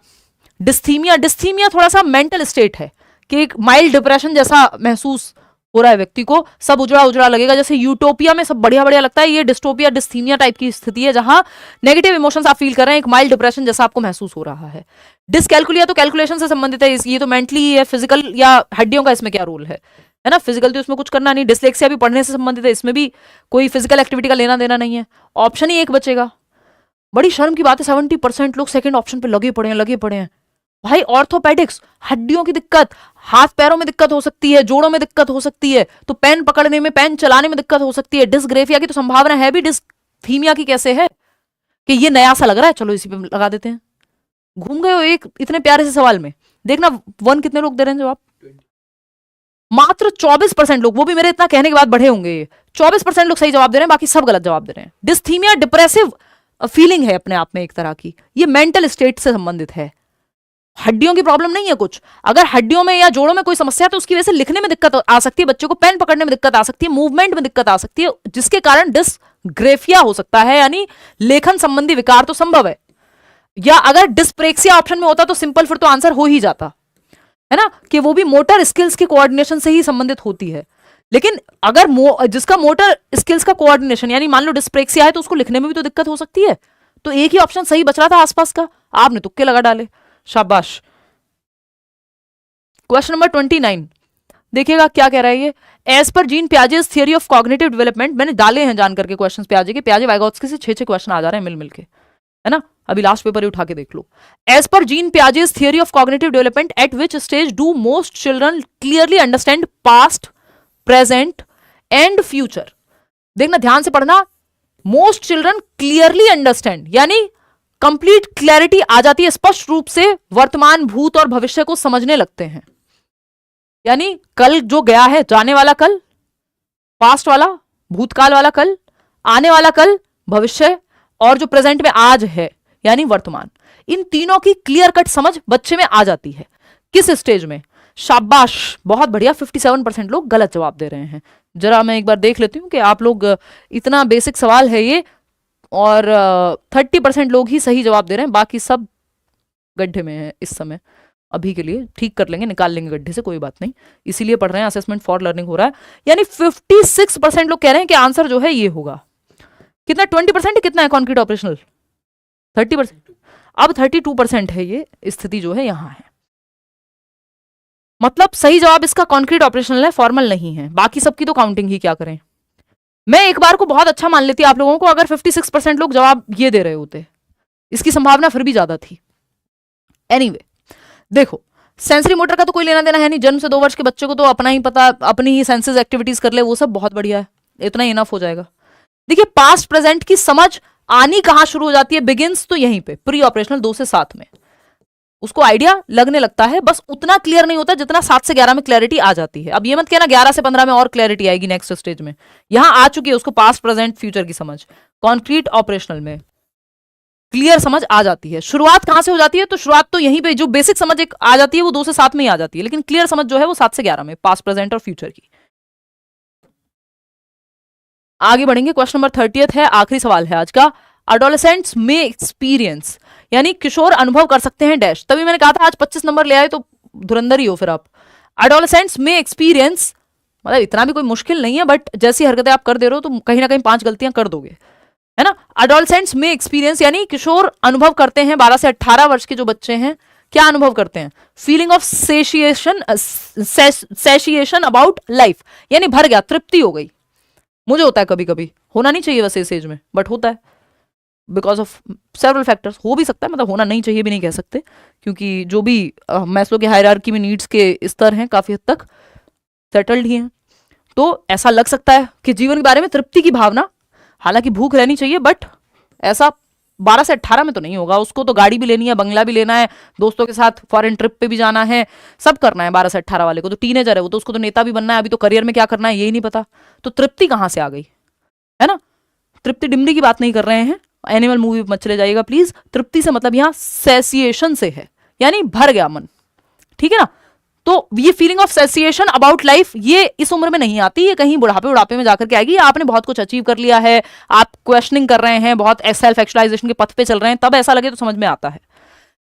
डिस्थीमिया, डिस्थीमिया थोड़ा सा मेंटल स्टेट है कि एक माइल्ड डिप्रेशन जैसा महसूस हो रहा है व्यक्ति को, सब उजड़ा उजड़ा लगेगा, जैसे यूटोपिया में सब बढ़िया बढ़िया लगता है, ये डिस्टोपिया डिस्थीमिया टाइप की स्थिति है जहां नेगेटिव इमोशंस आप फील कर रहे हैं, एक माइल्ड डिप्रेशन जैसा आपको महसूस हो रहा है। डिसकैलकुलिया तो कैलकुलेशन से संबंधित है, ये तो मेंटली है, फिजिकल या हड्डियों का इसमें क्या रोल है ना, फिजिकल तो इसमें कुछ करना नहीं। डिसलेक्सिया भी पढ़ने से संबंधित है, इसमें भी कोई फिजिकल एक्टिविटी का लेना देना नहीं है, ऑप्शन ही एक बचेगा। बड़ी शर्म की बात है, 70% लोग सेकंड ऑप्शन पे लगे पड़े हैं भाई। ऑर्थोपेडिक्स, हड्डियों की दिक्कत, हाथ पैरों में दिक्कत हो सकती है, जोड़ों में दिक्कत हो सकती है, तो पेन पकड़ने में, पेन चलाने में दिक्कत हो सकती है। डिस्ग्रेफिया की तो संभावना है भी, डिस्थीमिया की कैसे है कि ये नया सा लग रहा है, चलो इसी पे लगा देते हैं। घूम गए हो एक इतने प्यारे से सवाल में। देखना 1 कितने लोग दे रहे हैं जवाब, मात्र 24% लोग, वो भी मेरे इतना कहने के बाद बढ़े होंगे, 24% लोग सही जवाब दे रहे हैं, बाकी सब गलत जवाब दे रहे हैं। डिस्थीमिया डिप्रेसिव फीलिंग है अपने आप में एक तरह की, ये मेंटल स्टेट से संबंधित है, हड्डियों की प्रॉब्लम नहीं है कुछ। अगर हड्डियों में या जोड़ों में कोई समस्या है तो उसकी वजह से लिखने में दिक्कत आ सकती है, बच्चे को पेन पकड़ने में दिक्कत आ सकती है, मूवमेंट में दिक्कत आ सकती है, जिसके कारण डिस्ग्रेफिया हो सकता है, यानी लेखन संबंधी विकार तो संभव है। या अगर डिस्प्रेक्सिया ऑप्शन में होता तो सिंपल फिर तो आंसर हो ही जाता है ना, कि वो भी मोटर स्किल्स के कोऑर्डिनेशन से ही संबंधित होती है। लेकिन अगर जिसका मोटर स्किल्स का कोऑर्डिनेशन, यानी मान लो डिस्प्रेक्सिया है, तो उसको लिखने में भी तो दिक्कत हो सकती है। तो एक ही ऑप्शन सही बच रहा था आसपास का, आपने तुक्के लगा डाले, शाबाश। क्वेश्चन नंबर 29 देखिएगा क्या कह रहा है ये। As per Jean Piaget's theory of cognitive development, मैंने डाले हैं जान करके क्वेश्चंस पियाजे के, पियाजे वाइगॉत्स्की से 6 क्वेश्चन आ जा रहे हैं मिल के, है ना, अभी लास्ट पेपर ही उठा के देख लो। As per Jean Piaget's theory of cognitive development at which stage do most children clearly understand past, present and future. देखना ध्यान से पढ़ना, मोस्ट चिल्ड्रन क्लियरली अंडरस्टैंड, यानी कंप्लीट क्लैरिटी आ जाती है, स्पष्ट रूप से वर्तमान, भूत और भविष्य को समझने लगते हैं। यानी कल जो गया है, जाने वाला कल, पास्ट वाला, भूतकाल वाला कल, आने वाला कल, भविष्य, और जो प्रेजेंट में आज है यानी वर्तमान, इन तीनों की क्लियर कट समझ बच्चे में आ जाती है। किस स्टेज में? शाबाश, बहुत बढ़िया, 57% लोग गलत जवाब दे रहे हैं। जरा मैं एक बार देख लेती हूं कि आप लोग, इतना बेसिक सवाल है ये, और 30% लोग ही सही जवाब दे रहे हैं, बाकी सब गड्ढे में है इस समय। अभी के लिए ठीक कर लेंगे, निकाल लेंगे गड्ढे से, कोई बात नहीं, इसीलिए पढ़ रहे हैं, असेसमेंट फॉर लर्निंग हो रहा है। यानी 56% लोग कह रहे हैं कि आंसर जो है ये होगा। कितना, 20% कितना है कॉन्क्रीट ऑपरेशनल? 30%। अब 32% है, ये स्थिति जो है यहां है। मतलब सही जवाब इसका कॉन्क्रीट ऑपरेशनल है, फॉर्मल नहीं है। बाकी सबकी तो काउंटिंग ही क्या करें। मैं एक बार को बहुत अच्छा मान लेती आप लोगों को अगर 56% लोग जवाब ये दे रहे होते, इसकी संभावना फिर भी ज्यादा थी। एनीवे, देखो सेंसरी मोटर का तो कोई लेना देना है नहीं, जन्म से 2 वर्ष के बच्चे को तो अपना ही पता, अपनी ही सेंसेस एक्टिविटीज कर ले, वो सब बहुत बढ़िया है, इतना ही इनफ हो जाएगा। देखिए पास्ट प्रेजेंट की समझ आनी कहां शुरू हो जाती है, बिगिंस तो यहीं पे प्री ऑपरेशनल 2 से 7 में, उसको आइडिया लगने लगता है, बस उतना क्लियर नहीं होता जितना 7 से 11 में क्लैरिटी आ जाती है। अब ये मत कहना 11 से 15 में और क्लैरिटी आएगी नेक्स्ट स्टेज में, यहां आ चुकी है उसको पास्ट प्रेजेंट फ्यूचर की समझ। कॉन्क्रीट ऑपरेशनल में क्लियर समझ आ जाती है। शुरुआत कहां से हो जाती है, तो शुरुआत तो यहीं पे जो बेसिक समझ एक आ जाती है वो 2 से 7 में ही आ जाती है, लेकिन क्लियर समझ जो है वो 7 से 11 में, पास्ट प्रेजेंट और फ्यूचर की। आगे बढ़ेंगे, क्वेश्चन नंबर 30 है, आखिरी सवाल है आज का। अडोलेसेंट्स में एक्सपीरियंस, यानी किशोर अनुभव कर सकते हैं डैश। तभी मैंने कहा था आज 25 नंबर ले आए तो धुरंधर ही हो फिर आप। अडोलेसेंट्स में एक्सपीरियंस मतलब इतना भी कोई मुश्किल नहीं है, बट जैसी हरकतें आप कर दे रहे हो तो कहीं ना कहीं 5 गलतियां कर दोगे, है ना। अडोलेसेंट्स में एक्सपीरियंस यानी किशोर अनुभव करते हैं, 12 से 18 वर्ष के जो बच्चे हैं क्या अनुभव करते हैं, feeling of satiation about life, यानी भर गया, तृप्ति हो गई। मुझे होता है कभी कभी, होना नहीं चाहिए वैसे इस एज में, बट होता है बिकॉज ऑफ सेवरल फैक्टर्स। हो भी सकता है, मतलब होना नहीं चाहिए भी नहीं कह सकते, क्योंकि जो भी मैस्लो की हायरार्की में नीड्स के स्तर हैं काफी हद तक सेटल्ड ही हैं, तो ऐसा लग सकता है कि जीवन के बारे में तृप्ति की भावना, हालांकि भूख रहनी चाहिए, बट ऐसा 12 से 18 में तो नहीं होगा। उसको तो गाड़ी भी लेनी है, बंगला भी लेना है, दोस्तों के साथ फॉरेन ट्रिप पे भी जाना है, सब करना है। 12 से 18 वाले को तो टीनेजर है वो, तो उसको तो नेता भी बनना है, अभी तो करियर में क्या करना है यही नहीं पता, तो तृप्ति कहां से आ गई, है ना। तृप्ति डिमरी की बात नहीं कर रहे हैं, एनिमल मूवी मत चले जाइएगा प्लीज। तृप्ति से मतलब यहां सेसिएशन से है, यानी भर गया मन, ठीक है ना। तो ये फीलिंग ऑफ सेसिएशन अबाउट लाइफ ये इस उम्र में नहीं आती, ये कहीं बुढ़ापे में जाकर के आएगी। आपने बहुत कुछ अचीव कर लिया है, आप क्वेश्चनिंग कर रहे हैं, बहुत सेल्फ एक्चुअलाइजेशन के पथ पे चल रहे हैं, तब ऐसा लगे तो समझ में आता है।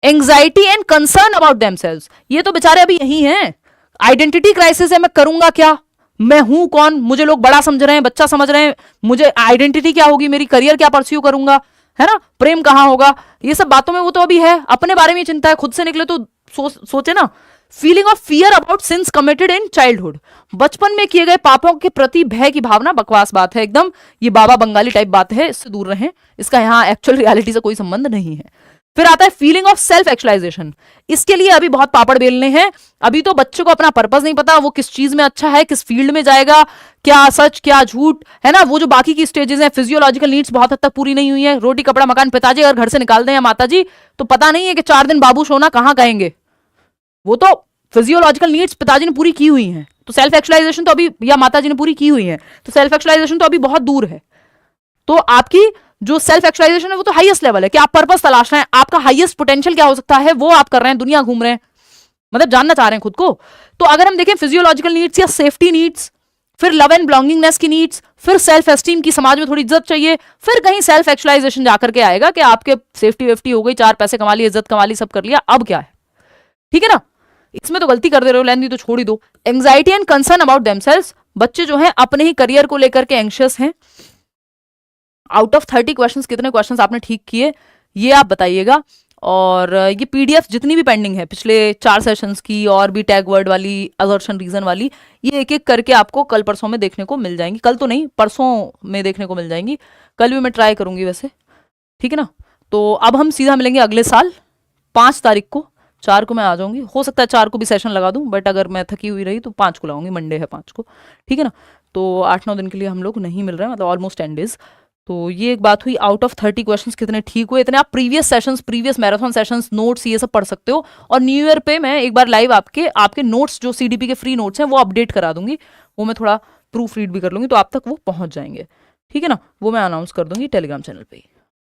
Anxiety and concern about themselves, ये तो बेचारे अभी यही हैं। आइडेंटिटी क्राइसिस है, मैं करूंगा क्या, मैं हूं कौन, मुझे लोग बड़ा समझ रहे हैं, बच्चा समझ रहे हैं, मुझे आइडेंटिटी क्या होगी, मेरी करियर क्या परस्यू करूंगा, है ना, प्रेम कहां होगा, ये सब बातों में वो तो अभी है, अपने बारे में चिंता है, खुद से निकले तो सोचे ना। Feeling of fear about since committed in childhood, बचपन में किए गए पापों के प्रति भय की भावना, बकवास बात है एकदम, ये बाबा बंगाली टाइप बात है, इससे दूर रहें, इसका यहाँ एक्चुअल रियलिटी से कोई संबंध नहीं है। फिर आता है फीलिंग ऑफ सेल्फ एक्चुअलाइजेशन, इसके लिए अभी बहुत पापड़ बेलने हैं, अभी तो बच्चे को अपना पर्पस नहीं पता, वो किस चीज में अच्छा है, किस फील्ड में जाएगा, क्या सच क्या झूठ, है ना। वो जो बाकी की स्टेजेस हैं, फिजियोलॉजिकल नीड्स बहुत हद तक पूरी नहीं हुई है, रोटी कपड़ा मकान, पिताजी अगर घर से निकाल दें या माताजी, तो पता नहीं है कि 4 दिन बाबू सोना कहाँ कहेंगे, वो तो फिजियोलॉजिकल नीड्स पिताजी ने पूरी की हुई हैं, तो सेल्फ एक्चुअलाइजेशन तो अभी, या माताजी ने पूरी की हुई है, तो सेल्फ एक्चुअलाइजेशन तो अभी बहुत दूर है। तो आपकी जो सेल्फ एक्चुअलाइजेशन है वो तो हाईएस्ट लेवल है कि आप पर्पस तलाश रहे हैं, आपका हाईएस्ट पोटेंशियल क्या हो सकता है वो आप कर रहे हैं, दुनिया घूम रहे हैं, मतलब जानना चाह रहे हैं खुद को। तो अगर हम देखें फिजियोलॉजिकल नीड्स या सेफ्टी नीड्स, फिर लव एंड बिलोंगिंगनेस की नीड्स, फिर सेल्फ एस्टीम की, समाज में थोड़ी इज्जत चाहिए, फिर कहीं सेल्फ एक्चुअलाइजेशन जाकर के आएगा कि आपके सेफ्टी वेफ्टी हो गई, 4 पैसे कमा लिए, इज्जत कमा ली, सब कर लिया, अब क्या है, ठीक है ना। इसमें तो गलती कर दे रहे हो, लेंदी तो छोड़ ही दो। Anxiety and concern about themselves, बच्चे जो हैं अपने ही करियर को लेकर के एंग्शियस हैं। आउट ऑफ 30 क्वेश्चंस कितने क्वेश्चंस आपने ठीक किए ये आप बताइएगा। और ये पीडीएफ जितनी भी पेंडिंग है पिछले 4 सेशंस की, और भी टैग वर्ड वाली, असर्शन रीजन वाली, ये एक एक करके आपको कल परसों में देखने को मिल जाएंगी, कल तो नहीं परसों में देखने को मिल जाएंगी, कल भी मैं ट्राई करूंगी वैसे, ठीक है ना। तो अब हम सीधा मिलेंगे अगले साल 5 तारीख को, 4 को मैं आ जाऊंगी, हो सकता है 4 को भी सेशन लगा दूं, बट अगर मैं थकी हुई रही तो 5 को लाऊंगी, मंडे है 5 को, ठीक है ना। तो 8-9 दिन के लिए हम लोग नहीं मिल रहे हैं, मतलब ऑलमोस्ट 10 डेज। तो ये एक बात हुई, आउट ऑफ 30 क्वेश्चंस कितने ठीक हुए, इतने आप previous sessions, previous marathon sessions, notes ये सब पढ़ सकते हो। और न्यू ईयर पे मैं एक बार लाइव आपके नोट्स जो सीडीपी के फ्री नोट्स हैं वो अपडेट करा दूंगी, वो मैं थोड़ा प्रूफ रीड भी कर लूंगी, तो आप तक वो पहुंच जाएंगे, ठीक है ना। वो मैं अनाउंस कर दूंगी टेलीग्राम चैनल पे।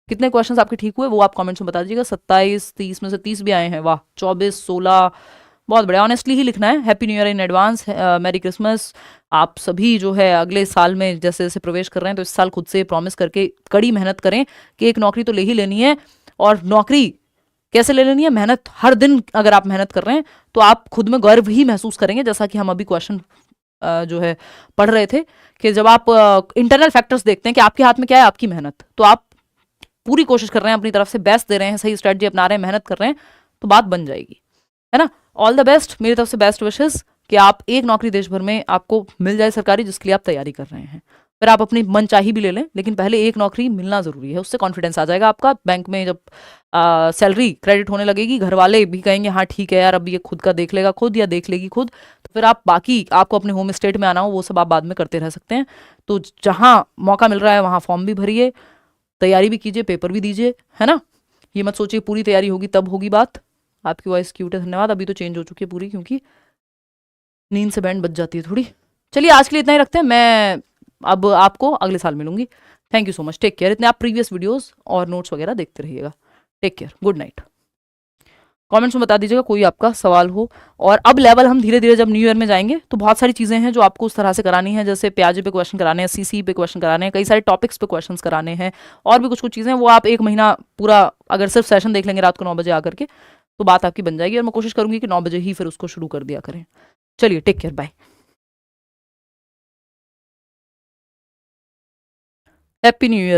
कितने क्वेश्चंस आपके ठीक हुए वो आप कमेंट्स में बता दीजिएगा। 27, 30 में से 30 भी आए हैं, वाह। 24, 16, बहुत बढ़िया, ऑनेस्टली ही लिखना है। Happy new year in advance, merry Christmas. आप सभी जो है अगले साल में जैसे जैसे प्रवेश कर रहे हैं, तो इस साल खुद से प्रॉमिस करके कड़ी मेहनत करें कि एक नौकरी तो ले ही लेनी है, और नौकरी कैसे ले लेनी है? मेहनत हर दिन अगर आप मेहनत कर रहे हैं तो आप खुद में गर्व ही महसूस करेंगे, जैसा कि हम अभी क्वेश्चन जो है पढ़ रहे थे कि जब आप इंटरनल फैक्टर्स देखते हैं कि आपके हाथ में क्या है, आपकी मेहनत, तो आप पूरी कोशिश कर रहे हैं, अपनी तरफ से बेस्ट दे रहे हैं, सही स्ट्रेटजी अपना रहे हैं, मेहनत कर रहे हैं, तो बात बन जाएगी, है ना। ऑल द बेस्ट, मेरी तरफ से बेस्ट विशेस कि आप एक नौकरी देश भर में आपको मिल जाए सरकारी, जिसके लिए आप तैयारी कर रहे हैं। फिर आप अपनी मन चाही भी ले लें, लेकिन पहले एक नौकरी मिलना जरूरी है, उससे कॉन्फिडेंस आ जाएगा आपका। बैंक में जब सैलरी क्रेडिट होने लगेगी, घर वाले भी कहेंगे हाँ ठीक है यार, अब ये खुद का देख लेगा खुद या देख लेगी खुद, तो फिर आप बाकी आपको अपने होम स्टेट में आना हो वो सब आप बाद में करते रह सकते हैं। तो जहाँ मौका मिल रहा है वहाँ फॉर्म भी भरिए, तैयारी भी कीजिए, पेपर भी दीजिए, है ना। ये मत सोचिए पूरी तैयारी होगी तब होगी बात। आपकी वॉइस क्यूट है, धन्यवाद। अभी तो चेंज हो चुकी है पूरी, क्योंकि नींद से बैंड बज जाती है थोड़ी। चलिए आज के लिए इतना ही रखते हैं, मैं अब आपको अगले साल मिलूंगी। Thank you so much, take care. इतने आप प्रीवियस वीडियोस और नोट्स वगैरह देखते रहिएगा। Take care, good night. Comments में बता दीजिएगा कोई आपका सवाल हो। और अब लेवल हम धीरे धीरे जब न्यू ईयर में जाएंगे तो बहुत सारी चीज़ें हैं जो आपको उस तरह से करानी है, जैसे प्याजे पे क्वेश्चन कराने हैं, सीसी पे क्वेश्चन कराने हैं, कई सारे टॉपिक्स पे क्वेश्चन कराने हैं, और भी कुछ कुछ चीज़ें, वो आप एक महीना पूरा अगर सिर्फ सेशन देख लेंगे रात को 9 बजे आकर के, तो बात आपकी बन जाएगी। और मैं कोशिश करूंगी कि 9 बजे ही फिर उसको शुरू कर दिया करें। चलिए take care, bye, happy new year.